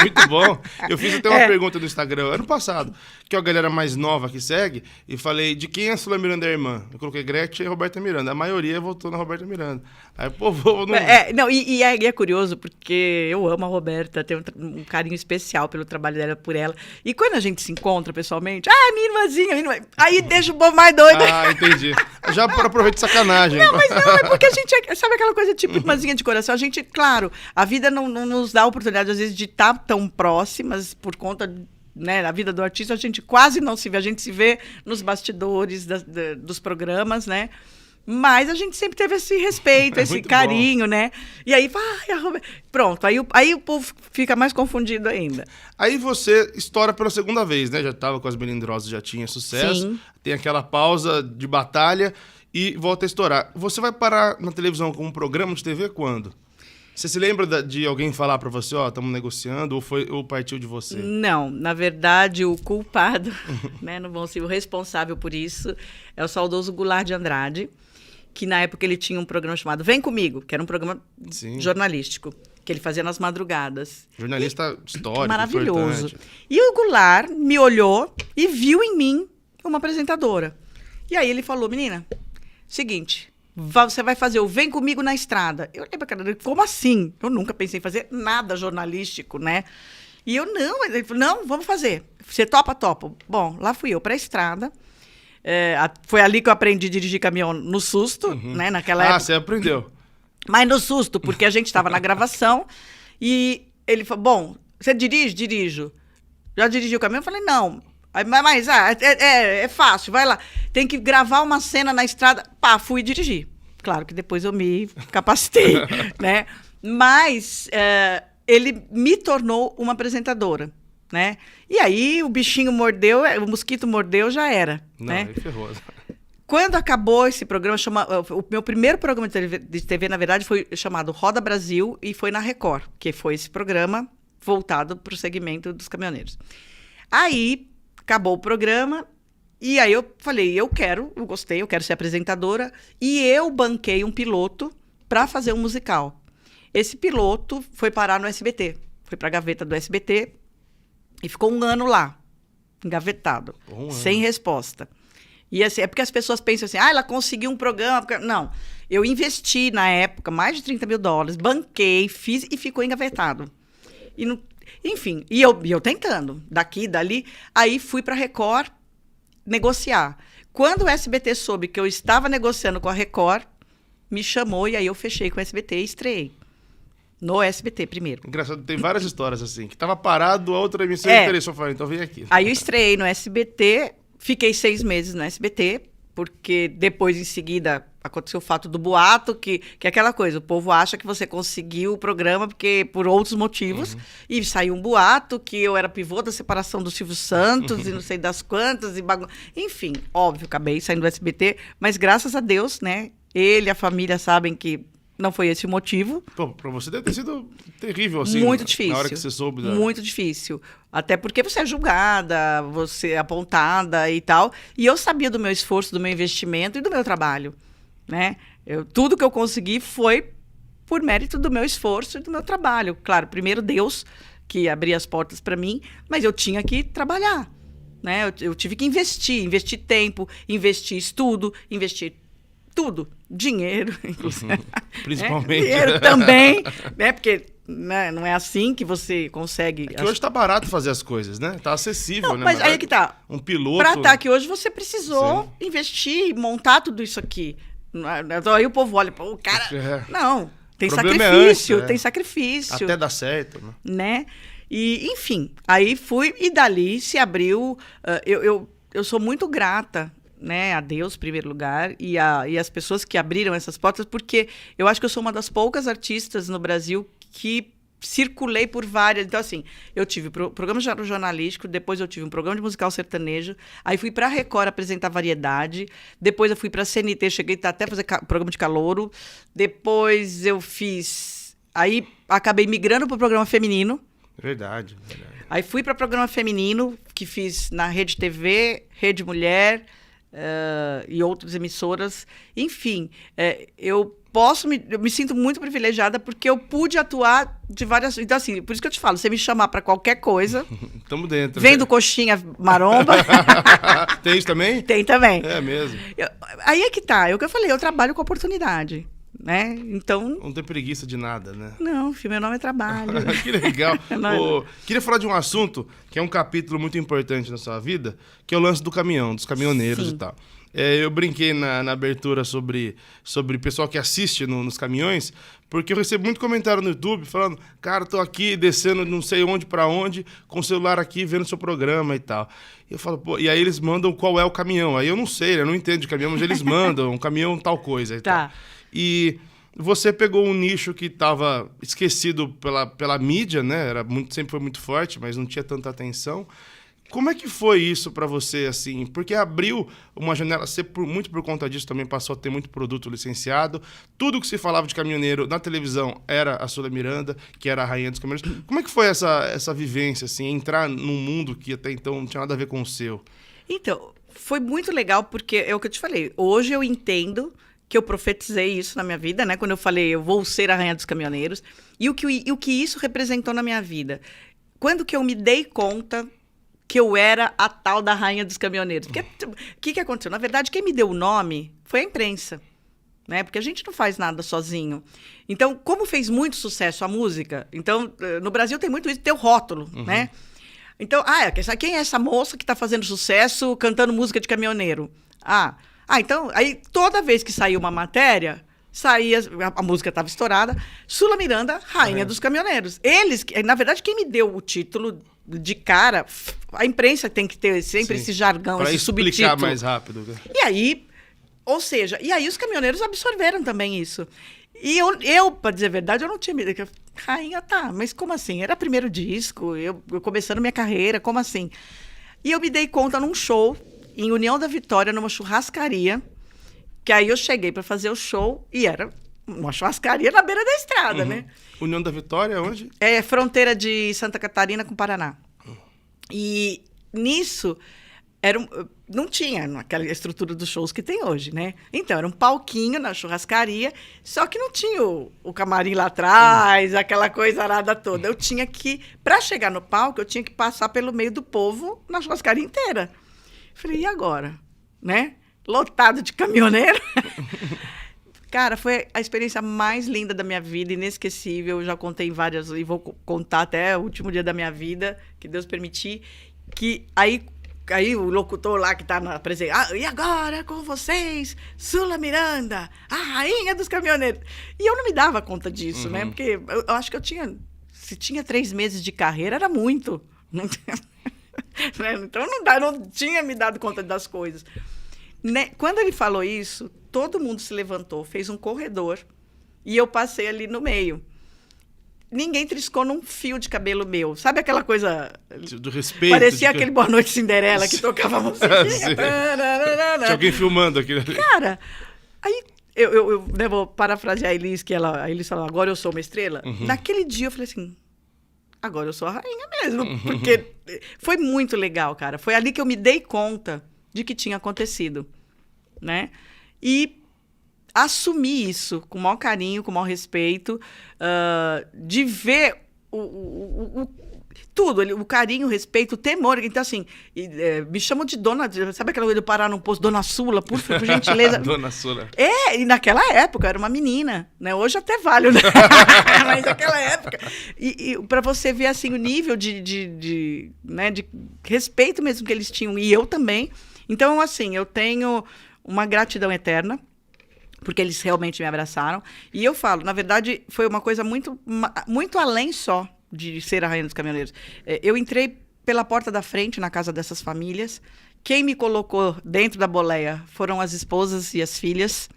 Muito bom. Eu fiz até uma pergunta no Instagram, ano passado, que é a galera mais nova que segue, e falei, de quem a Sula Miranda é irmã? Eu coloquei Gretchen e Roberta Miranda. A maioria votou na Roberta Miranda. Aí, pô, é curioso, porque eu amo a Roberta, tenho um carinho especial pelo trabalho dela, por ela. E quando a gente se encontra pessoalmente, minha irmãzinha, aí deixa o povo mais doido. Entendi. Já por aproveitar de sacanagem. Não, mas não, é porque a gente, sabe aquela coisa tipo irmãzinha de coração? A gente, claro, a vida não nos dá a oportunidade, às vezes, de estar tão próximas por conta, né, da vida do artista, a gente quase não se vê, a gente se vê nos bastidores dos programas, né? Mas a gente sempre teve esse respeito, esse carinho, bom, né? E aí, pronto, aí o povo fica mais confundido ainda. Aí você estoura pela segunda vez, né? Já estava com as Melindrosas, já tinha sucesso. Sim. Tem aquela pausa de batalha e volta a estourar. Você vai parar na televisão com um programa de TV quando? Você se lembra de alguém falar para você, estamos negociando, ou partiu de você? Não, na verdade, o culpado, né, não vão ser o responsável por isso, é o saudoso Goulart de Andrade, que na época ele tinha um programa chamado Vem Comigo, que era um programa jornalístico, que ele fazia nas madrugadas. Jornalista histórico, maravilhoso. Importante. E o Goulart me olhou e viu em mim uma apresentadora. E aí ele falou, menina, seguinte, você vai fazer o Vem Comigo na Estrada. Eu olhei pra cara dele, como assim? Eu nunca pensei em fazer nada jornalístico, né? E eu, não. Ele falou, não, vamos fazer. Você topa? Topo. Bom, lá fui eu pra estrada. Foi ali que eu aprendi a dirigir caminhão no susto, né? Naquela época. Você aprendeu. Mas no susto, porque a gente estava na gravação e ele falou, bom, você dirige? Dirijo. Já dirigiu o caminhão? Eu falei, não. Mas é fácil, vai lá. Tem que gravar uma cena na estrada. Fui dirigir. Claro que depois eu me capacitei, né? Mas ele me tornou uma apresentadora. né? E aí o bichinho mordeu, o mosquito mordeu, já era, Não, né? aí ferrou. Quando acabou esse programa, o meu primeiro programa de TV, na verdade, foi chamado Roda Brasil e foi na Record, que foi esse programa voltado para o segmento dos caminhoneiros. Aí, acabou o programa, e aí eu falei, eu gostei, eu quero ser apresentadora, e eu banquei um piloto para fazer um musical. Esse piloto foi parar no SBT, foi para a gaveta do SBT, e ficou 1 ano lá, engavetado, sem resposta. E assim, é porque as pessoas pensam assim, ela conseguiu um programa. Não, eu investi na época mais de $30 mil, banquei, fiz e ficou engavetado. Enfim, e eu tentando, daqui, dali. Aí fui para a Record negociar. Quando o SBT soube que eu estava negociando com a Record, me chamou e aí eu fechei com o SBT e estreei. No SBT primeiro. Engraçado, tem várias histórias assim, que tava parado, a outra emissora interessou, falei, então vem aqui. Aí eu estreiei no SBT, fiquei 6 meses no SBT, porque depois, em seguida, aconteceu o fato do boato, que é aquela coisa, o povo acha que você conseguiu o programa por outros motivos, e saiu um boato que eu era pivô da separação do Silvio Santos, e não sei das quantas, enfim, óbvio, acabei saindo do SBT, mas graças a Deus, né, ele e a família sabem que não foi esse o motivo. Pô, pra você deve ter sido terrível, assim. Muito difícil. Na hora que você soube. Muito difícil. Até porque você é julgada, você é apontada e tal. E eu sabia do meu esforço, do meu investimento e do meu trabalho, né? Tudo que eu consegui foi por mérito do meu esforço e do meu trabalho. Claro, primeiro Deus, que abria as portas para mim, mas eu tinha que trabalhar, né? Eu tive que investir tempo, investir estudo, investir tudo, dinheiro, inclusive. Principalmente. Dinheiro também, né? Porque né, não é assim que você consegue... Hoje está barato fazer as coisas, né? Tá acessível, não, né? Mas aí é que tá. Um piloto... Para estar aqui hoje, você precisou investir, montar tudo isso aqui. Então, aí o povo olha, pô, o cara... Não, tem sacrifício, tem sacrifício. Até dar certo, né? E, enfim, aí fui e dali se abriu... Eu sou muito grata, né, a Deus, em primeiro lugar, e as pessoas que abriram essas portas, porque eu acho que eu sou uma das poucas artistas no Brasil que circulei por várias... Então, assim, eu tive programa jornalístico, depois eu tive um programa de musical sertanejo, aí fui para a Record apresentar variedade, depois eu fui para a CNT, cheguei até a fazer programa de calouro, depois eu fiz... Aí acabei migrando para o programa feminino. Verdade. Aí fui para o programa feminino, que fiz na Rede TV, Rede Mulher... e outras emissoras. Enfim, eu me sinto muito privilegiada porque eu pude atuar de várias... Então, assim, por isso que eu te falo, você me chamar para qualquer coisa... Tamo dentro. Vem do Coxinha Maromba. Tem isso também? Tem também. É mesmo. Aí é que tá, é o que eu falei, eu trabalho com oportunidade, né? Então... Não tem preguiça de nada, né? Não, filho, meu nome é trabalho. Que legal. Queria falar de um assunto que é um capítulo muito importante na sua vida, que é o lance do caminhão, dos caminhoneiros. Sim. E tal. Eu brinquei na abertura sobre o pessoal que assiste nos caminhões, porque eu recebo muito comentário no YouTube falando, cara, tô aqui descendo não sei onde pra onde, com o celular aqui, vendo seu programa e tal. E eu falo, pô, e aí eles mandam qual é o caminhão. Aí eu não sei, eu não entendo de caminhão, mas eles mandam um caminhão tal coisa e tal. E você pegou um nicho que estava esquecido pela mídia, né? Sempre foi muito forte, mas não tinha tanta atenção. Como é que foi isso para você, assim? Porque abriu uma janela, você muito por conta disso também passou a ter muito produto licenciado. Tudo que se falava de caminhoneiro na televisão era a Sula Miranda, que era a rainha dos caminhoneiros. Como é que foi essa vivência, assim, entrar num mundo que até então não tinha nada a ver com o seu? Então, foi muito legal porque é o que eu te falei. Hoje eu entendo que eu profetizei isso na minha vida, né? Quando eu falei, eu vou ser a rainha dos caminhoneiros. E o que isso representou na minha vida. Quando que eu me dei conta que eu era a tal da rainha dos caminhoneiros? Porque o que aconteceu? Na verdade, quem me deu o nome foi a imprensa, né? Porque a gente não faz nada sozinho. Então, como fez muito sucesso a música, então, no Brasil tem muito isso, tem o rótulo, né? Então, quem é essa moça que está fazendo sucesso cantando música de caminhoneiro? Então, aí toda vez que saiu uma matéria, a música estava estourada, Sula Miranda, rainha dos caminhoneiros. Eles, na verdade, quem me deu o título de cara, a imprensa tem que ter sempre esse jargão, esse subtítulo. Para explicar mais rápido. E aí, ou seja, os caminhoneiros absorveram também isso. E para dizer a verdade, eu não tinha medo. Rainha, tá, mas como assim? Era primeiro disco, eu começando minha carreira, como assim? E eu me dei conta num show, em União da Vitória, numa churrascaria, que aí eu cheguei para fazer o show e era uma churrascaria na beira da estrada, né? União da Vitória, onde? É fronteira de Santa Catarina com Paraná. E nisso, não tinha aquela estrutura dos shows que tem hoje, né? Então, era um palquinho na churrascaria, só que não tinha o camarim lá atrás, aquela coisa arada toda. Eu tinha que, para chegar no palco, eu tinha que passar pelo meio do povo na churrascaria inteira. Falei, e agora? Né? Lotado de caminhoneiro. Cara, foi a experiência mais linda da minha vida, inesquecível. Eu já contei várias, e vou contar até o último dia da minha vida, que Deus permitir. Que aí o locutor lá que tá na presença, e agora com vocês, Sula Miranda, a rainha dos caminhoneiros. E eu não me dava conta disso, né? Porque eu acho que se tinha 3 meses de carreira, era muito. Então, não tinha me dado conta das coisas. Quando ele falou isso, todo mundo se levantou, fez um corredor e eu passei ali no meio. Ninguém triscou num fio de cabelo meu. Sabe aquela coisa... Do respeito. Parecia aquele Boa Noite Cinderela que tocava música. Tinha alguém filmando aquilo ali. Cara, aí eu vou parafrasear a Elis, que a Elis falou, agora eu sou uma estrela. Naquele dia eu falei assim, agora eu sou a rainha mesmo. Porque foi muito legal, cara. Foi ali que eu me dei conta de que tinha acontecido, né? E assumir isso com o maior carinho, com o maior respeito, de ver tudo, o carinho, o respeito, o temor. Então, assim, me chamam de dona... Sabe aquela coisa de parar num posto? Dona Sula, por gentileza. Dona Sula. E naquela época, eu era uma menina, né? Hoje até vale, né? Mas naquela época. E para você ver, assim, o nível de respeito mesmo que eles tinham, e eu também. Então, assim, eu tenho uma gratidão eterna, porque eles realmente me abraçaram. E eu falo, na verdade, foi uma coisa muito, muito além só de ser a rainha dos caminhoneiros. Eu entrei pela porta da frente na casa dessas famílias. Quem me colocou dentro da boleia foram as esposas e as filhas,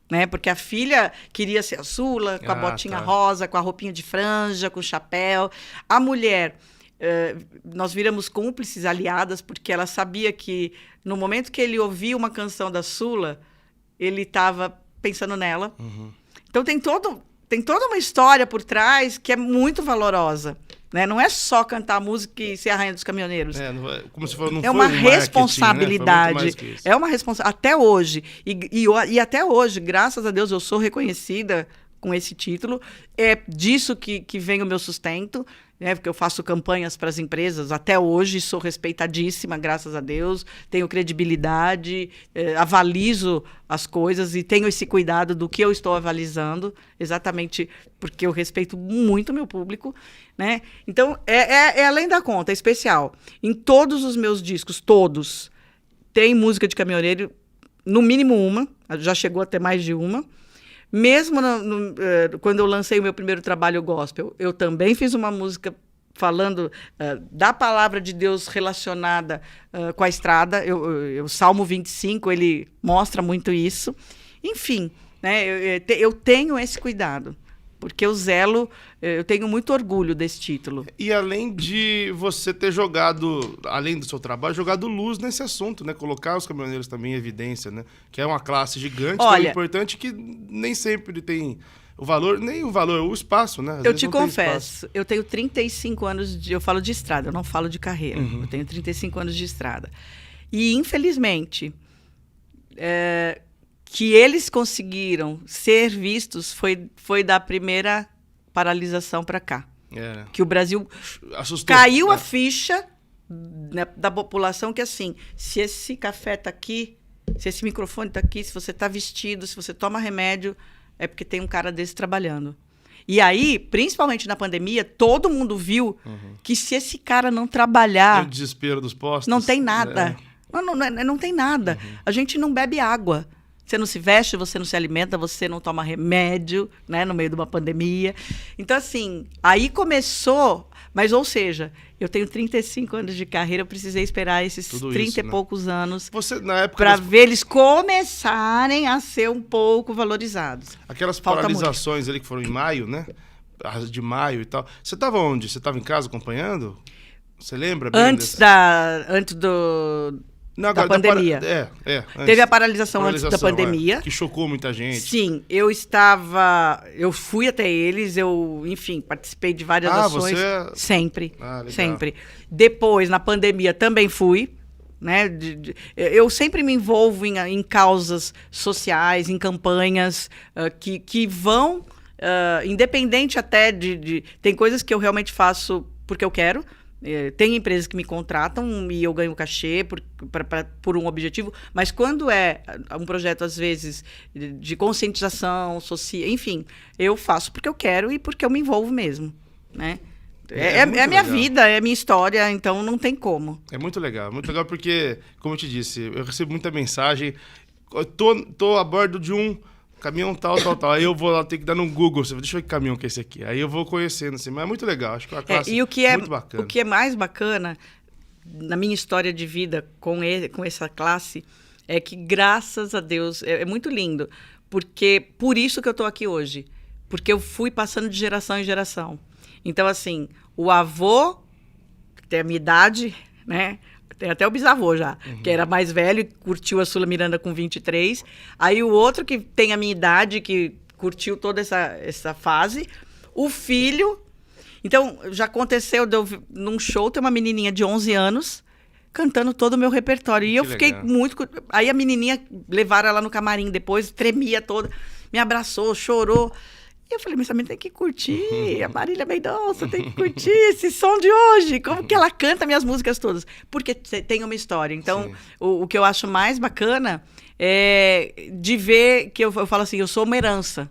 né? Porque a filha queria ser a Sula, com a botinha rosa, com a roupinha de franja, com o chapéu. A mulher... nós viramos cúmplices, aliadas, porque ela sabia que no momento que ele ouvia uma canção da Sula, ele estava pensando nela. Então tem toda uma história por trás que é muito valorosa, né? Não é só cantar música e ser a rainha dos caminhoneiros. Como se fosse, não é uma foi responsabilidade. Né? É uma responsabilidade. Até hoje. E até hoje, graças a Deus, eu sou reconhecida com esse título. É disso que vem o meu sustento, né? Porque eu faço campanhas para as empresas até hoje, sou respeitadíssima, graças a Deus, tenho credibilidade, avalizo as coisas e tenho esse cuidado do que eu estou avalizando, exatamente porque eu respeito muito o meu público, né? Então, é além da conta, é especial. Em todos os meus discos, todos, tem música de caminhoneiro, no mínimo uma, já chegou até mais de uma. Mesmo quando eu lancei o meu primeiro trabalho gospel, eu também fiz uma música falando da palavra de Deus relacionada com a estrada. O Salmo 25, ele mostra muito isso. Enfim, né, eu tenho esse cuidado, porque eu tenho muito orgulho desse título. E além de você ter jogado, além do seu trabalho, jogado luz nesse assunto, né? Colocar os caminhoneiros também em evidência, né? Que é uma classe gigante, Olha, tão importante que nem sempre tem o valor, o espaço, né? Eu te confesso, eu tenho 35 anos, eu falo de estrada, eu não falo de carreira. Eu tenho 35 anos de estrada. E, infelizmente, que eles conseguiram ser vistos foi da primeira paralisação para cá. Que o Brasil assustou. Caiu a ficha, né, da população que, assim, se esse café está aqui, se esse microfone está aqui, se você está vestido, se você toma remédio, é porque tem um cara desse trabalhando. E aí, principalmente na pandemia, todo mundo viu que se esse cara não trabalhar... O desespero dos postos. Não tem nada. Não tem nada. A gente não bebe água. Você não se veste, você não se alimenta, você não toma remédio, né, no meio de uma pandemia. Então, assim, aí começou... Mas, ou seja, eu tenho 35 anos de carreira, eu precisei esperar esses Tudo 30 isso, e poucos anos Você, na época para ver eles começarem a ser um pouco valorizados. aquelas Falta paralisações ali que foram em maio, né? As de maio e tal. Você estava onde? Você estava em casa acompanhando? Você lembra bem Antes Não, da pandemia. Antes. Teve a paralisação antes da pandemia. Que chocou muita gente. Sim, eu fui até eles, enfim, participei de várias ações. Você... Sempre, legal. sempre. Depois, na pandemia, também fui, né? Eu sempre me envolvo em causas sociais, em campanhas que vão, independente até tem coisas que eu realmente faço porque eu quero. Tem empresas que me contratam e eu ganho cachê por um objetivo, mas quando é um projeto, às vezes, de conscientização social, enfim, eu faço porque eu quero e porque eu me envolvo mesmo, né? É a minha vida, é a minha história, então não tem como. É muito legal porque, como eu te disse, eu recebo muita mensagem, eu tô a bordo de um caminhão tal. Aí eu vou lá, ter que dar no Google, deixa eu ver que caminhão que é esse aqui. Aí eu vou conhecendo, assim, mas é muito legal, acho que é uma classe muito bacana. O que é mais bacana na minha história de vida com essa classe é que, graças a Deus, é muito lindo, porque por isso que eu estou aqui hoje, porque eu fui passando de geração em geração. Então, assim, o avô, que tem a minha idade, né? Tem até o bisavô já, que era mais velho e curtiu a Sula Miranda com 23. Aí o outro que tem a minha idade, que curtiu toda essa fase. O filho. Então, já aconteceu num show, tem uma menininha de 11 anos cantando todo o meu repertório. E eu fiquei muito... Aí a menininha, levaram ela no camarim depois, tremia toda, me abraçou, chorou. E eu falei, mas também tem que curtir, a Marília Mendonça tem que curtir esse som de hoje. Como que ela canta minhas músicas todas? Porque tem uma história. Então, o que eu acho mais bacana é de ver que eu falo assim, eu sou uma herança.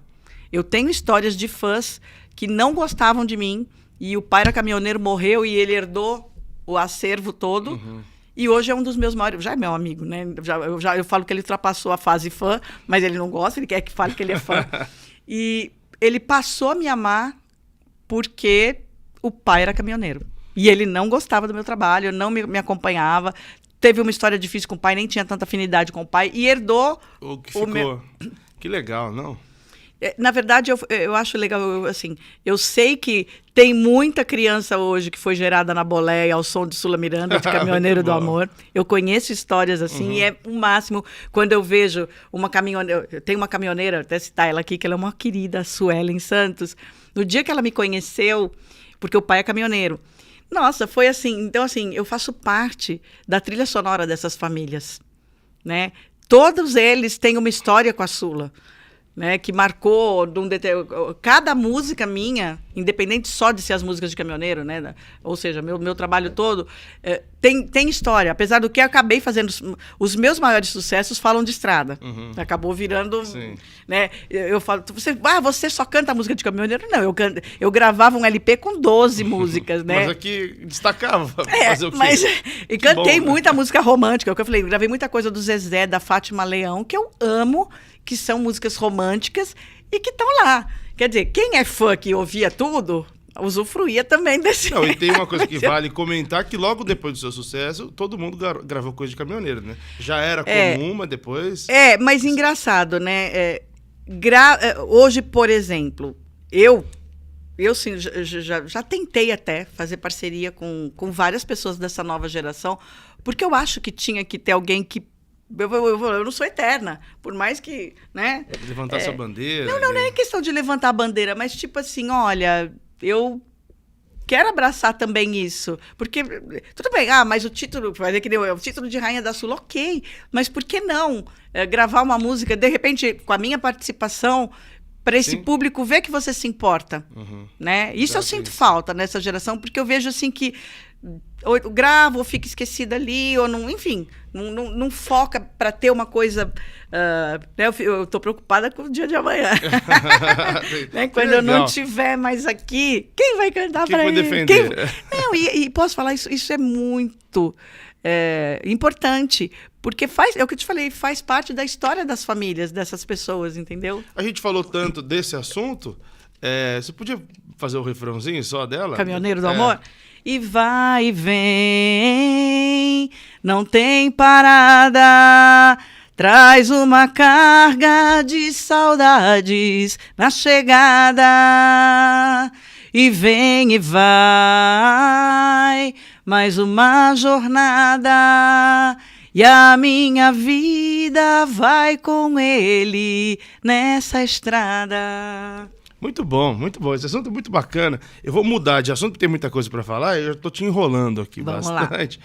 Eu tenho histórias de fãs que não gostavam de mim e o pai era caminhoneiro, morreu e ele herdou o acervo todo. E hoje é um dos meus maiores... Já é meu amigo, né? Eu falo que ele ultrapassou a fase fã, mas ele não gosta, ele quer que fale que ele é fã. E... ele passou a me amar porque o pai era caminhoneiro. E ele não gostava do meu trabalho, não me acompanhava. Teve uma história difícil com o pai, nem tinha tanta afinidade com o pai. E herdou o que ficou. Meu... Que legal, não? Na verdade, eu acho legal, assim, eu sei que tem muita criança hoje que foi gerada na boleia ao som de Sula Miranda, de Caminhoneiro do Amor. Eu conheço histórias assim, e é o máximo quando eu vejo uma caminhoneira. Eu tenho uma caminhoneira, até citar ela aqui, que ela é uma querida, a Suelen Santos. No dia que ela me conheceu, porque o pai é caminhoneiro, nossa, foi assim. Então, assim, eu faço parte da trilha sonora dessas famílias, né? Todos eles têm uma história com a Sula. Né, que marcou cada música minha, independente só de ser as músicas de caminhoneiro, né, ou seja, meu trabalho todo tem história, apesar do que eu acabei fazendo, os meus maiores sucessos falam de estrada, acabou virando, né, eu falo, você só canta música de caminhoneiro? Não, eu gravava um LP com 12 músicas, né? Mas aqui destacava, fazer o quê? E cantei muita música romântica, é o que eu falei, gravei muita coisa do Zezé, da Fátima Leão, que eu amo, que são músicas românticas e que estão lá. Quer dizer, quem é fã que ouvia tudo, usufruía também desse... Não, e tem uma coisa que vale comentar, que logo depois do seu sucesso, todo mundo gravou coisa de caminhoneiro, né? Já era comum, mas depois... mas engraçado, né? Hoje, por exemplo, eu sim, já tentei até fazer parceria com várias pessoas dessa nova geração, porque eu acho que tinha que ter alguém que eu não sou eterna, por mais que, né? Levantar sua bandeira. Não é questão de levantar a bandeira, mas tipo assim, olha, eu quero abraçar também isso, porque tudo bem, mas o título, o título de Rainha da Sula, ok, mas por que não gravar uma música, de repente, com a minha participação, para esse público ver que você se importa, né? Isso eu sinto falta nessa geração, porque eu vejo assim que ou eu gravo, ou fica esquecida ali, ou não, enfim, não foca para ter uma coisa. Né, eu estou preocupada com o dia de amanhã. Né, quando eu não estiver mais aqui, quem vai cantar para mim? Defender? Não, e posso falar, isso é muito importante, porque é o que eu te falei, faz parte da história das famílias, dessas pessoas, entendeu? A gente falou tanto desse assunto. Você podia fazer o refrãozinho só dela? Caminhoneiro do Amor? E vai e vem, não tem parada, traz uma carga de saudades na chegada. E vem e vai, mais uma jornada, e a minha vida vai com ele nessa estrada. Muito bom, muito bom. Esse assunto é muito bacana. Eu vou mudar de assunto, porque tem muita coisa para falar, eu já tô te enrolando aqui bastante.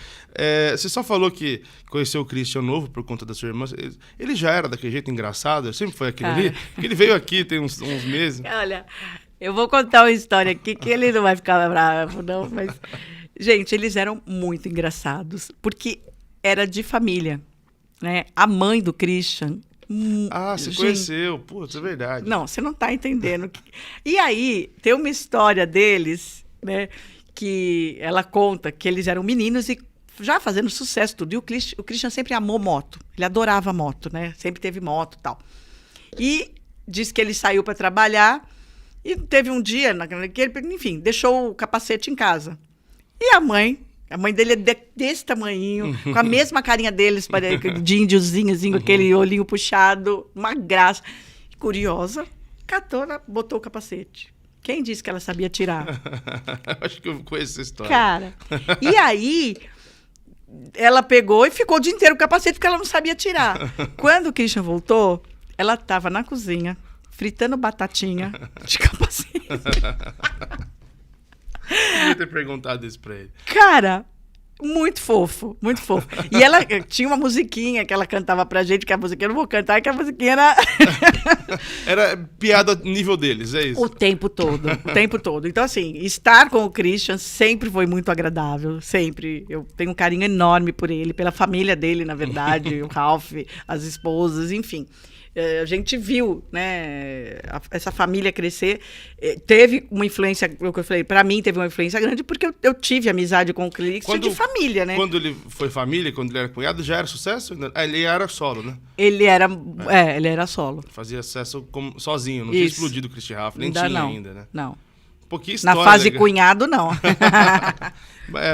Você só falou que conheceu o Christian novo por conta da sua irmã. Ele já era daquele jeito engraçado? Sempre foi aquele ali? Porque ele veio aqui tem uns meses. Olha, eu vou contar uma história aqui que ele não vai ficar bravo, não, mas... Gente, eles eram muito engraçados, porque era de família, né? A mãe do Christian... você conheceu. Putz, é verdade. Não, você não está entendendo. E aí, tem uma história deles, né? Que ela conta que eles eram meninos e já fazendo sucesso tudo. E o Christian sempre amou moto. Ele adorava moto, né? Sempre teve moto e tal. E disse que ele saiu para trabalhar e teve um dia que ele, enfim, deixou o capacete em casa. E a mãe dele é desse tamanhinho, com a mesma carinha deles, de índiozinho, aquele olhinho puxado, uma graça. Curiosa, catou, botou o capacete. Quem disse que ela sabia tirar? Acho que eu conheço essa história. Cara, e aí ela pegou e ficou o dia inteiro com o capacete porque ela não sabia tirar. Quando o Christian voltou, ela estava na cozinha, fritando batatinha de capacete. Devia ter perguntado isso pra ele. Cara, muito fofo, muito fofo. E ela tinha uma musiquinha que ela cantava pra gente, que a musiquinha eu não vou cantar, que a musiquinha era... Era piada nível deles, é isso? O tempo todo, o tempo todo. Então, assim, estar com o Christian sempre foi muito agradável, sempre. Eu tenho um carinho enorme por ele, pela família dele, na verdade, o Ralph, as esposas, enfim. A gente viu, né, essa família crescer. Teve uma influência, o que eu falei, para mim teve uma influência grande, porque eu tive amizade com o Christian de família, né? Quando ele foi família, quando ele era cunhado, já era sucesso? Ele era solo, né? Ele era solo. Fazia sucesso sozinho, não tinha explodido o Christian Ralph, nem tinha ainda, né? Não. Pouquinha história, na fase cunhado, não.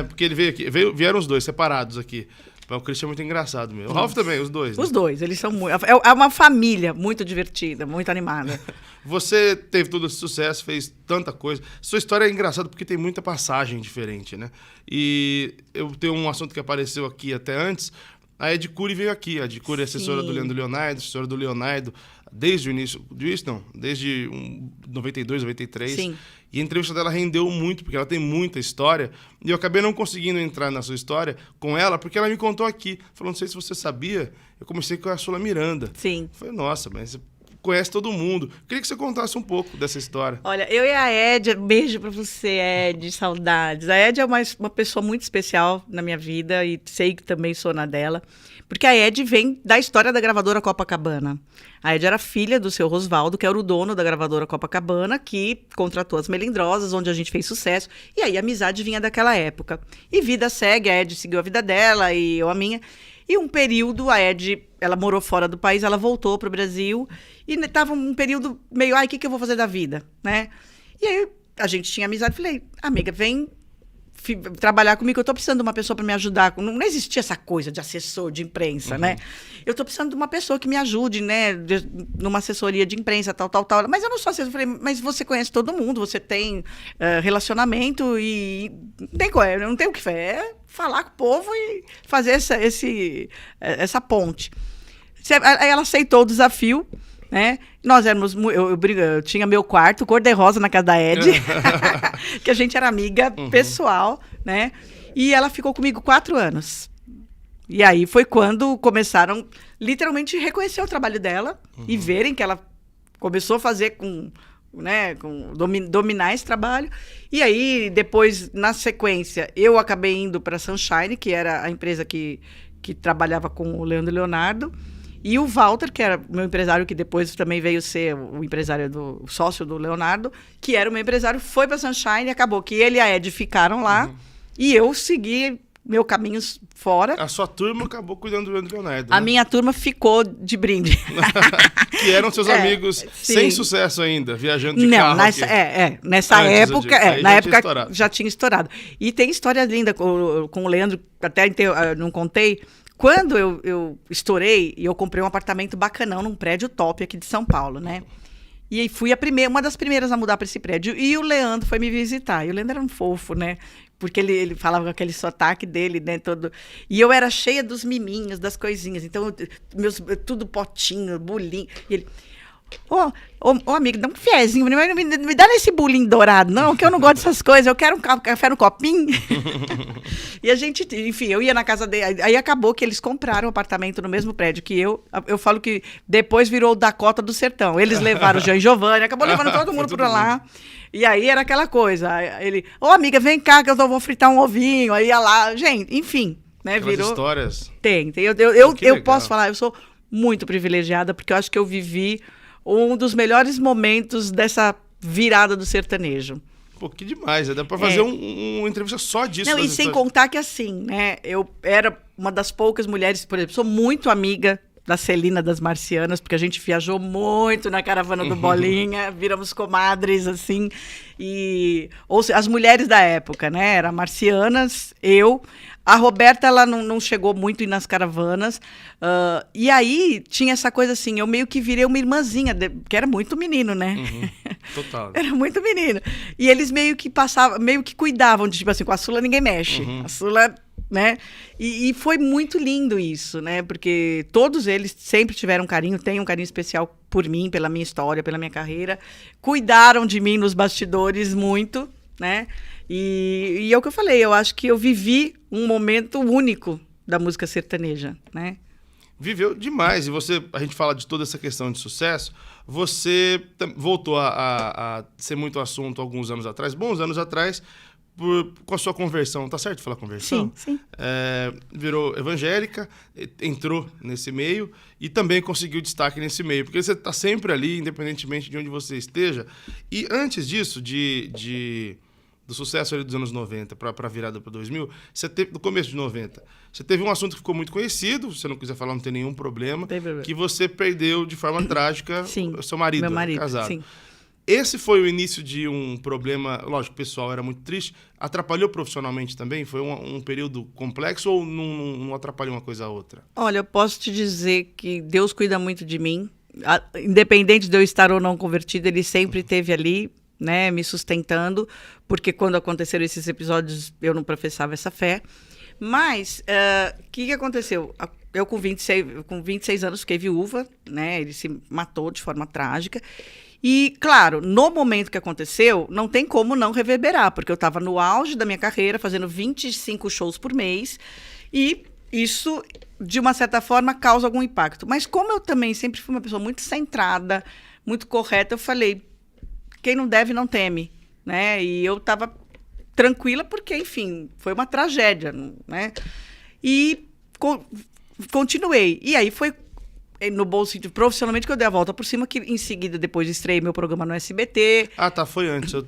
Porque ele veio aqui, vieram os dois separados aqui. O Christian é muito engraçado mesmo. O Ralph também, os dois. Os dois, eles são muito... É uma família muito divertida, muito animada. Você teve todo esse sucesso, fez tanta coisa. Sua história é engraçada porque tem muita passagem diferente, né? E eu tenho um assunto que apareceu aqui até antes. A Ed Cury veio aqui. A Ed Cury é assessora do Leandro Leonardo, assessora do Leonardo desde o início. Desde 92, 93. Sim. E a entrevista dela rendeu muito, porque ela tem muita história. E eu acabei não conseguindo entrar na sua história com ela, porque ela me contou aqui. Falou, não sei se você sabia, eu comecei com a Sula Miranda. Sim. Eu falei, nossa, mas você conhece todo mundo. Eu queria que você contasse um pouco dessa história. Olha, eu e a Ed, beijo pra você, Ed, saudades. A Ed é uma pessoa muito especial na minha vida e sei que também sou na dela. Porque a Ed vem da história da gravadora Copacabana. A Ed era filha do seu Rosvaldo, que era o dono da gravadora Copacabana, que contratou as Melindrosas, onde a gente fez sucesso. E aí a amizade vinha daquela época. E vida segue, a Ed seguiu a vida dela e eu a minha. E um período, a Ed, ela morou fora do país, ela voltou para o Brasil. E estava um período meio, o que eu vou fazer da vida, né? E aí a gente tinha amizade, falei, amiga, vem trabalhar comigo, eu tô precisando de uma pessoa para me ajudar. Não existia essa coisa de assessor de imprensa, né? Eu tô precisando de uma pessoa que me ajude, né? Numa assessoria de imprensa, tal. Mas eu não sou assessor. Eu falei, mas você conhece todo mundo, você tem relacionamento e não tem o que fazer. É falar com o povo e fazer essa ponte. Aí ela aceitou o desafio, né? Nós éramos... Eu tinha meu quarto cor-de-rosa na casa da Ed, que a gente era amiga pessoal, né? E ela ficou comigo 4 anos. E aí foi quando começaram, literalmente, reconhecer o trabalho dela e verem que ela começou a fazer dominar esse trabalho. E aí, depois, na sequência, eu acabei indo para a Sunshine, que era a empresa que trabalhava com o Leandro Leonardo. E o Walter, que era o meu empresário, que depois também veio ser o empresário o sócio do Leonardo, que era o meu empresário, foi para a Sunshine e acabou que ele e a Ed ficaram lá. E eu segui meu caminho fora. A sua turma acabou cuidando do Leandro Leonardo, A né? minha turma ficou de brinde. Que eram seus amigos sim. sem sucesso ainda, viajando de Não, carro nessa, aqui. nessa Antes, eu época, digo. Aí na já época tinha estourado. já tinha estourado. E tem história linda com o Leandro, até não contei. Quando eu estourei, e eu comprei um apartamento bacanão num prédio top aqui de São Paulo, né? E aí fui uma das primeiras a mudar para esse prédio. E o Leandro foi me visitar. E o Leandro era um fofo, né? Porque ele falava com aquele sotaque dele, né? Todo... E eu era cheia dos miminhos, das coisinhas. Então, tudo potinho, bolinho. E ele... Ô, amigo, dá um cafezinho, me dá nesse bolinho dourado, não, que eu não gosto dessas coisas, eu quero um café no copinho. E a gente, enfim, eu ia na casa dele, aí acabou que eles compraram um apartamento no mesmo prédio que eu falo que depois virou o Dakota do Sertão. Eles levaram o Jean e Giovanni, acabou levando todo mundo pra lá. E aí era aquela coisa, ele, amiga, vem cá que eu vou fritar um ovinho, aí ia lá, gente, enfim, né, Aquelas virou... histórias. Tem, eu posso falar, eu sou muito privilegiada, porque eu acho que eu vivi um dos melhores momentos dessa virada do sertanejo. Pô, que demais. Dá pra fazer uma entrevista só disso. Não, e sem contar que assim, né? Eu era uma das poucas mulheres, por exemplo, sou muito amiga da Celina das Marcianas, porque a gente viajou muito na caravana do Bolinha, viramos comadres, assim, ou seja, as mulheres da época, né? Era Marcianas, eu... A Roberta, ela não chegou muito nas caravanas. E aí, tinha essa coisa assim, eu meio que virei uma irmãzinha, que era muito menino, né? Total. Era muito menino. E eles meio que passavam, meio que cuidavam de, tipo assim, com a Sula ninguém mexe. A Sula, né? E foi muito lindo isso, né? Porque todos eles sempre tiveram carinho, têm um carinho especial por mim, pela minha história, pela minha carreira. Cuidaram de mim nos bastidores muito, né? E é o que eu falei, eu acho que eu vivi um momento único da música sertaneja, né? Viveu demais. E a gente fala de toda essa questão de sucesso, você voltou a ser muito assunto alguns anos atrás, bons anos atrás, com a sua conversão. Tá certo falar conversão? Sim. Virou evangélica, entrou nesse meio e também conseguiu destaque nesse meio, porque você está sempre ali, independentemente de onde você esteja. E antes disso, do sucesso ali dos anos 90 para a virada para 2000, você teve, no começo de 90, você teve um assunto que ficou muito conhecido, se você não quiser falar, não tem nenhum problema, que você perdeu de forma trágica o seu marido, meu marido, casado. Sim. Esse foi o início de um problema, lógico, o pessoal era muito triste, atrapalhou profissionalmente também? Foi um período complexo ou não atrapalhou uma coisa a outra? Olha, eu posso te dizer que Deus cuida muito de mim, independente de eu estar ou não convertida, Ele sempre esteve ali, né, me sustentando, porque quando aconteceram esses episódios eu não professava essa fé. Mas o que aconteceu? Eu com 26 anos fiquei viúva, né, ele se matou de forma trágica. E, claro, no momento que aconteceu, não tem como não reverberar, porque eu estava no auge da minha carreira, fazendo 25 shows por mês, e isso, de uma certa forma, causa algum impacto. Mas como eu também sempre fui uma pessoa muito centrada, muito correta, eu falei, quem não deve não teme, né? E eu estava tranquila porque, enfim, foi uma tragédia, né? E continuei. E aí foi no bom sentido, profissionalmente, que eu dei a volta por cima, que em seguida, depois estreiei meu programa no SBT. Ah, tá, foi antes, eu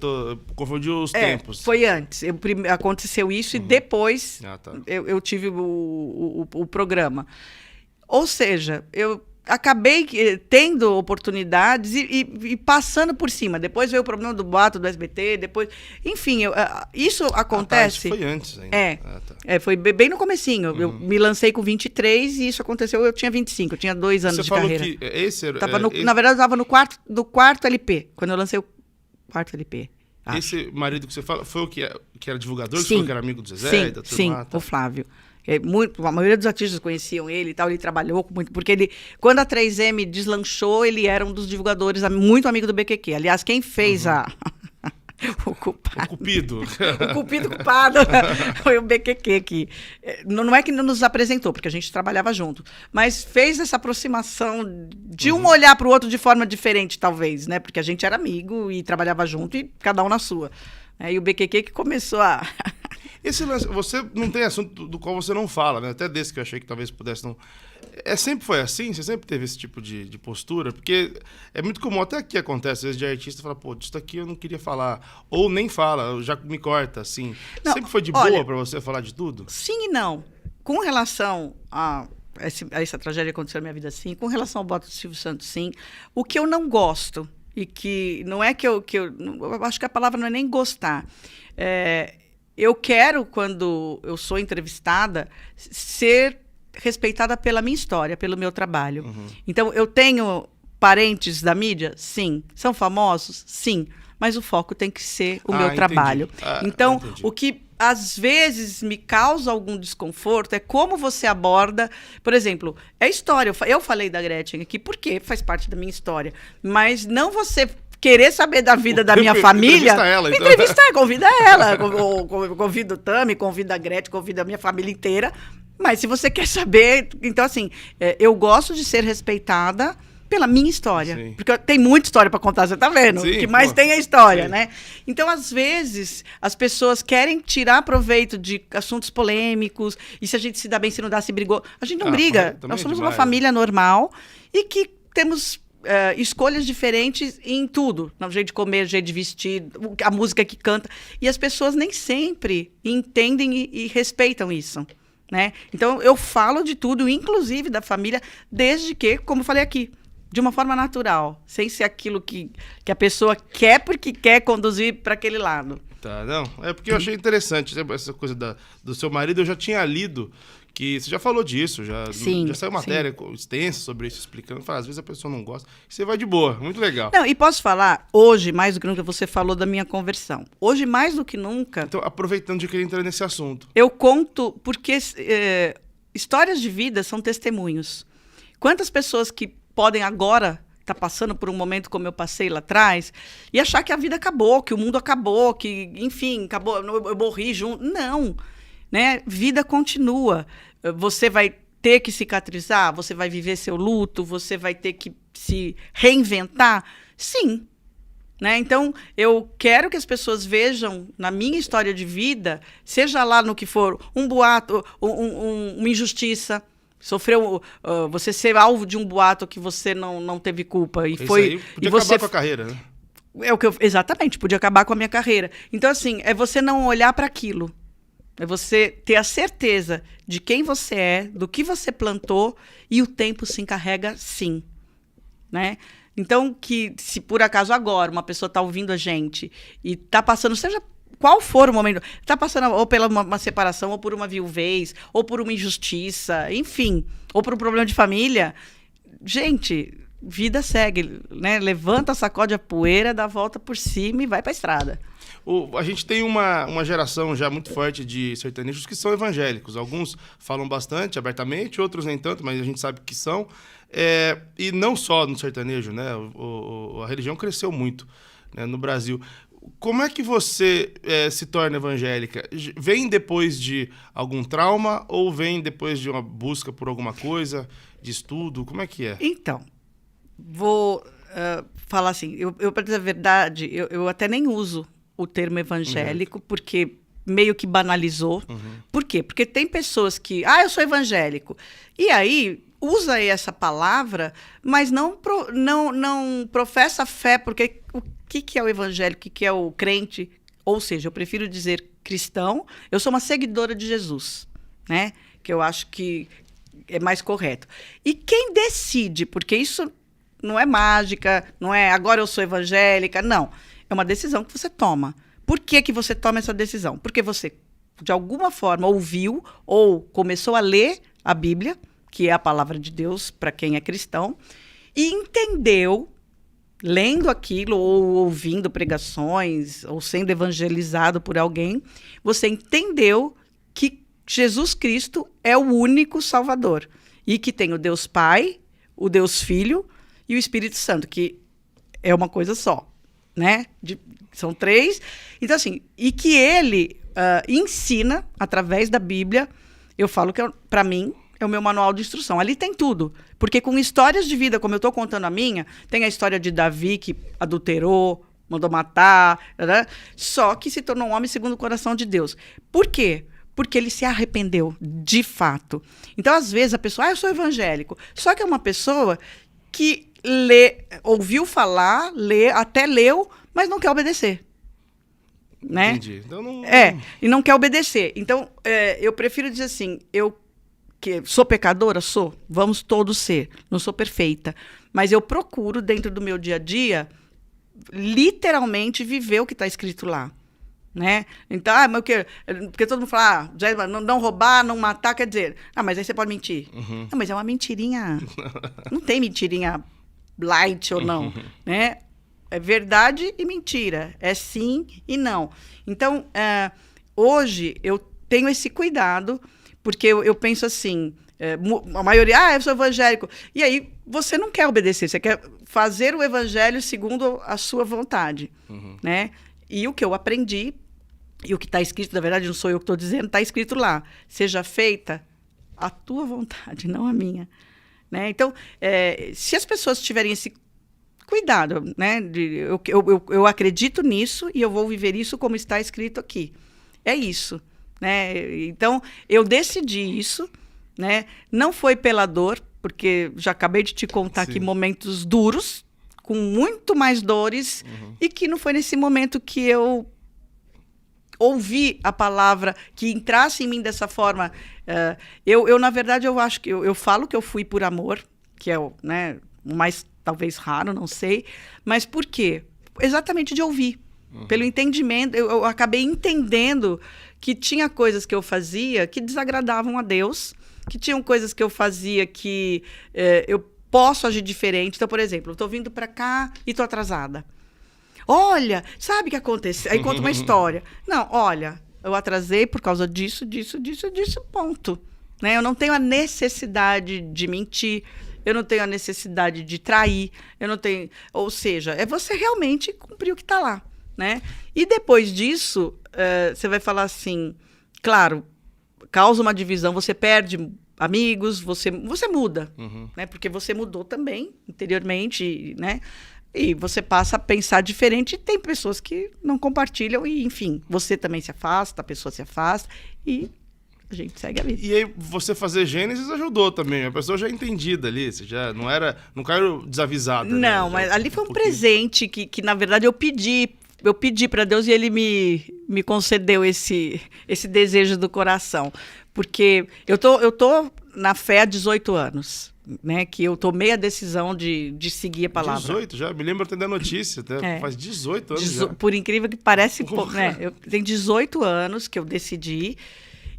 confundi os tempos. Foi antes, aconteceu isso e depois eu tive o programa. Ou seja, eu acabei tendo oportunidades e passando por cima. Depois veio o problema do boato do SBT, depois... Enfim, isso acontece... Isso foi antes ainda. Foi bem no comecinho. Eu me lancei com 23 e isso aconteceu, eu tinha 25, eu tinha 2 anos de carreira. Você falou que esse era... Na verdade, eu estava no quarto LP, quando eu lancei o quarto LP. Esse marido que você fala, foi o que era divulgador, que sim, falou que era amigo do Zezé? Sim, o Flávio. A maioria dos artistas conheciam ele e tal, ele trabalhou muito, porque quando a 3M deslanchou, ele era um dos divulgadores, muito amigo do BQQ. Aliás, quem fez o culpado. O cupido. O cupido culpado foi o BQQ que não é que não nos apresentou, porque a gente trabalhava junto, mas fez essa aproximação de um olhar para o outro de forma diferente, talvez, né? Porque a gente era amigo e trabalhava junto e cada um na sua. E o BQQ que começou a... Esse lance, você não tem assunto do qual você não fala, né? Até desse que eu achei que talvez pudesse não... sempre foi assim? Você sempre teve esse tipo de postura? Porque é muito comum, até aqui acontece, às vezes de artista falar, pô, disso aqui eu não queria falar. Ou nem fala, já me corta, assim. Não, sempre foi de olha, boa pra você falar de tudo? Sim e não. Com relação a essa tragédia que aconteceu na minha vida, sim. Com relação ao voto do Silvio Santos, sim. O que eu não gosto, e que não é que eu acho que a palavra não é nem gostar. Eu quero, quando eu sou entrevistada, ser respeitada pela minha história, pelo meu trabalho. Uhum. Então, eu tenho parentes da mídia? Sim. São famosos? Sim. Mas o foco tem que ser o meu trabalho. Então, entendi. o que às vezes me causa algum desconforto é como você aborda, por exemplo, é história. Eu falei da Gretchen aqui porque faz parte da minha história, mas não você querer saber da vida da minha família. Entrevista ela, então. Convida ela. Convido o Tami, convido a Gretchen, convido a minha família inteira. Mas se você quer saber... Então, assim, eu gosto de ser respeitada pela minha história. Sim. Porque tem muita história para contar, você tá vendo? Sim, o que mais tem é a história, sim. né? Então, às vezes, as pessoas querem tirar proveito de assuntos polêmicos, e se a gente se dá bem, se não dá, se brigou. A gente não briga. Nós somos uma família normal e que temos escolhas diferentes em tudo. No jeito de comer, jeito de vestir, a música que canta. E as pessoas nem sempre entendem e respeitam isso. Né? Então, eu falo de tudo, inclusive da família, desde que, como eu falei aqui, de uma forma natural, sem ser aquilo que a pessoa quer porque quer conduzir para aquele lado. Tá, não. É porque eu achei interessante essa coisa do seu marido. Eu já tinha lido que você já falou disso, já saiu matéria extensa sobre isso, explicando. Às vezes a pessoa não gosta. Você vai de boa, muito legal. Não, e posso falar, hoje, mais do que nunca, você falou da minha conversão. Hoje, mais do que nunca... Então, aproveitando de querer entrar nesse assunto. Eu conto, porque histórias de vida são testemunhos. Quantas pessoas que podem agora estar passando por um momento como eu passei lá atrás e achar que a vida acabou, que o mundo acabou, que, enfim, acabou, eu morri junto. Não, né? Vida continua. Você vai ter que cicatrizar, você vai viver seu luto, você vai ter que se reinventar? Sim. Né? Então, eu quero que as pessoas vejam na minha história de vida, seja lá no que for, um boato, uma injustiça, você ser alvo de um boato que você não teve culpa. Isso aí podia acabar com a carreira, né? Exatamente, podia acabar com a minha carreira. Então, assim, é você não olhar para aquilo. É você ter a certeza de quem você é, do que você plantou, e o tempo se encarrega sim. Né? Então, que se por acaso agora uma pessoa está ouvindo a gente e está passando, seja qual for o momento, está passando ou pela uma separação, ou por uma viuvez, ou por uma injustiça, enfim, ou por um problema de família, gente, vida segue, né? Levanta, sacode a poeira, dá a volta por cima e vai para a estrada. A gente tem uma geração já muito forte de sertanejos que são evangélicos. Alguns falam bastante, abertamente, outros nem tanto, mas a gente sabe que são. E não só no sertanejo, né? A religião cresceu muito, né, no Brasil. Como é que você se torna evangélica? Vem depois de algum trauma ou vem depois de uma busca por alguma coisa, de estudo? Como é que é? Então, vou falar assim, eu para dizer a verdade, eu até nem uso o termo evangélico, porque meio que banalizou. Uhum. Por quê? Porque tem pessoas que, eu sou evangélico. E aí, usa essa palavra, mas não professa fé, porque o que é o evangélico, o que é o crente? Ou seja, eu prefiro dizer cristão. Eu sou uma seguidora de Jesus, né? Que eu acho que é mais correto. E quem decide, porque isso não é mágica, não é agora eu sou evangélica, não. É uma decisão que você toma. Por que você toma essa decisão? Porque você, de alguma forma, ouviu ou começou a ler a Bíblia, que é a palavra de Deus para quem é cristão, e entendeu, lendo aquilo, ou ouvindo pregações, ou sendo evangelizado por alguém, você entendeu que Jesus Cristo é o único Salvador. E que tem o Deus Pai, o Deus Filho e o Espírito Santo, que é uma coisa só. Né? São 3. Então, assim, e que ele ensina, através da Bíblia, eu falo que, para mim, é o meu manual de instrução. Ali tem tudo. Porque com histórias de vida, como eu estou contando a minha, tem a história de Davi, que adulterou, mandou matar, né? Só que se tornou um homem segundo o coração de Deus. Por quê? Porque ele se arrependeu, de fato. Então, às vezes, a pessoa, eu sou evangélico. Só que é uma pessoa que ouviu falar, até leu, mas não quer obedecer. Né? Entendi. Então, e não quer obedecer. Então, eu prefiro dizer assim, que sou pecadora? Sou. Vamos todos ser. Não sou perfeita. Mas eu procuro, dentro do meu dia a dia, literalmente viver o que está escrito lá. Né? Então, mas porque todo mundo fala, não roubar, não matar, quer dizer, mas aí você pode mentir. Uhum. Não, mas é uma mentirinha. Não tem mentirinha light ou não. Né? É verdade e mentira. É sim e não. Então, hoje, eu tenho esse cuidado, porque eu penso assim, a maioria, eu sou evangélico. E aí, você não quer obedecer, você quer fazer o evangelho segundo a sua vontade. Uhum. Né? E o que eu aprendi, e o que está escrito, na verdade, não sou eu que estou dizendo, está escrito lá. Seja feita a tua vontade, não a minha. Né? Então, se as pessoas tiverem esse cuidado, né? Eu acredito nisso e eu vou viver isso como está escrito aqui. É isso. Né? Então, eu decidi isso. Né? Não foi pela dor, porque já acabei de te contar aqui momentos duros, com muito mais dores, e que não foi nesse momento que eu ouvi a palavra, que entrasse em mim dessa forma. Na verdade, eu acho que eu falo que eu fui por amor, que é o mais talvez raro, não sei. Mas por quê? Exatamente de ouvir. Pelo entendimento, eu acabei entendendo que tinha coisas que eu fazia que desagradavam a Deus, que tinham coisas que eu fazia que eu posso agir diferente. Então, por exemplo, eu estou vindo para cá e estou atrasada. Olha, sabe o que aconteceu? Aí conta uma história. Não, olha, eu atrasei por causa disso, ponto. Né? Eu não tenho a necessidade de mentir, eu não tenho a necessidade de trair, eu não tenho... Ou seja, é você realmente cumprir o que está lá. Né? E depois disso, você vai falar assim, claro, causa uma divisão, você perde amigos, você muda, né? Porque você mudou também, interiormente, né? E você passa a pensar diferente, e tem pessoas que não compartilham, e enfim, você também se afasta, a pessoa se afasta, e a gente segue a vida. E aí, você fazer Gênesis ajudou também, a pessoa já é entendida ali, você já não caiu desavisada. Não, né? mas ali foi um presente que, na verdade, eu pedi para Deus e ele me concedeu esse desejo do coração. Porque eu tô na fé há 18 anos, né? Que eu tomei a decisão de seguir a palavra. 18 já? Me lembro até da notícia. Faz 18 anos já. Por incrível que pareça, né? Eu tenho 18 anos que eu decidi.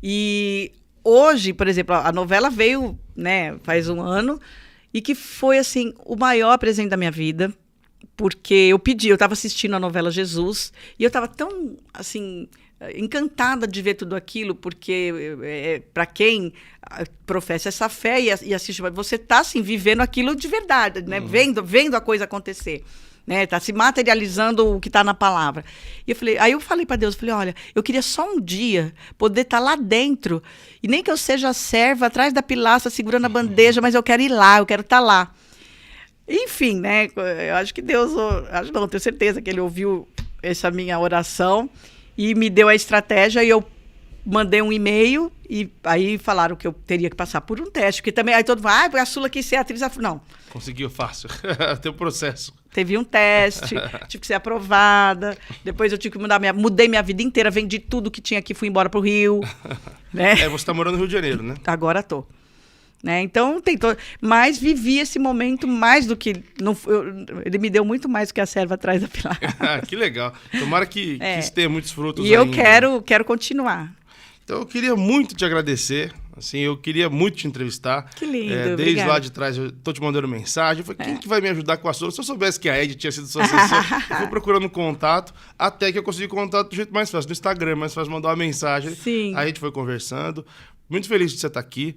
E hoje, por exemplo, a novela veio, né? Faz um ano. E que foi, assim, o maior presente da minha vida. Porque eu estava assistindo a novela Jesus, e eu estava tão, assim, encantada de ver tudo aquilo, porque para quem professa essa fé e assiste, você está, assim, vivendo aquilo de verdade, né? Vendo a coisa acontecer. Né? Tá se materializando o que está na palavra. E aí eu falei para Deus, olha, eu queria só um dia poder estar lá dentro, e nem que eu seja serva atrás da pilastra, segurando a bandeja, mas eu quero ir lá, eu quero estar lá. Enfim, né? Eu acho que Deus... tenho certeza que ele ouviu essa minha oração e me deu a estratégia, e eu mandei um e-mail, e aí falaram que eu teria que passar por um teste, porque também aí todo mundo, a Sula quis ser atriz. Não. Conseguiu fácil. Tem um processo. Teve um teste, tive que ser aprovada, depois eu tive que mudei minha vida inteira, vendi tudo que tinha aqui, fui embora pro Rio. Né? Você está morando no Rio de Janeiro, né? Agora tô. Né? Então, mas vivi esse momento mais do que... ele me deu muito mais do que a serva atrás da pilastra. Que legal. Tomara que isso tenha muitos frutos e ainda. Eu quero continuar. Então, eu queria muito te agradecer. Assim, eu queria muito te entrevistar. Que lindo, desde obrigada. lá de trás, eu tô te mandando mensagem. Eu falei, quem que vai me ajudar com a Sula? Se eu soubesse que a Ed tinha sido sua assessora, eu fui procurando contato, até que eu consegui contato do jeito mais fácil. No Instagram, mais fácil mandar uma mensagem. Sim. Aí a gente foi conversando. Muito feliz de você estar aqui.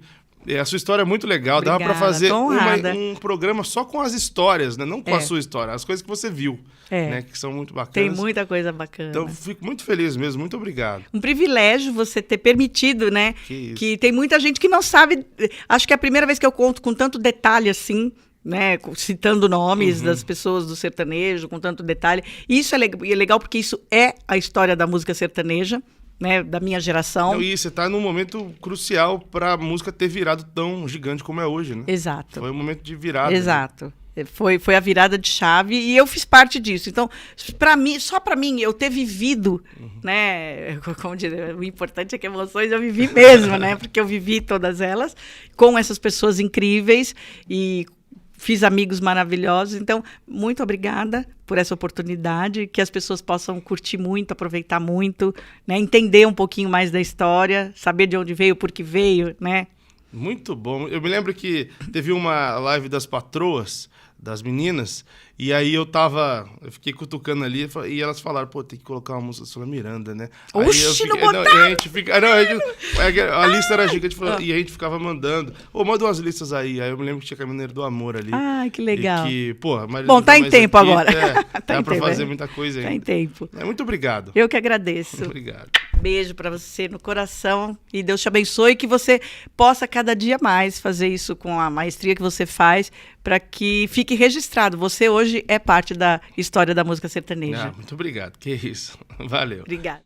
A sua história é muito legal. Obrigada, dava para fazer um programa só com as histórias, né? Não com a sua história, as coisas que você viu, né? Que são muito bacanas. Tem muita coisa bacana. Então, fico muito feliz mesmo. Muito obrigado. Um privilégio você ter permitido, né? Que tem muita gente que não sabe. Acho que é a primeira vez que eu conto com tanto detalhe assim, né, citando nomes das pessoas do sertanejo, com tanto detalhe. Isso é legal porque isso é a história da música sertaneja, né, da minha geração. Não, e você tá num momento crucial para a música ter virado tão gigante como é hoje, né? Exato. Foi um momento de virada. Exato. Né? Foi a virada de chave e eu fiz parte disso. Então, só para mim, eu ter vivido, né? Como dizer, o importante é que emoções eu vivi mesmo, né? Porque eu vivi todas elas com essas pessoas incríveis e fiz amigos maravilhosos. Então, muito obrigada por essa oportunidade, que as pessoas possam curtir muito, aproveitar muito, né? Entender um pouquinho mais da história, saber de onde veio, por que veio, né? Muito bom. Eu me lembro que teve uma live das patroas, das meninas, e aí eu fiquei cutucando ali, e elas falaram, pô, tem que colocar uma música da Sônia Miranda, né? Oxi, não botaram! A lista era gigante, e a gente ficava mandando, manda umas listas aí. Aí eu me lembro que tinha Caminhoneiro do Amor ali. Ah, que legal. Bom, tá em tempo aqui, agora. Dá pra fazer muita coisa ainda. Tá em tempo. Muito obrigado. Eu que agradeço. Obrigado. Beijo para você no coração e Deus te abençoe, que você possa cada dia mais fazer isso com a maestria que você faz, para que fique registrado. Você hoje é parte da história da música sertaneja. Muito obrigado. Que isso. Valeu. Obrigada.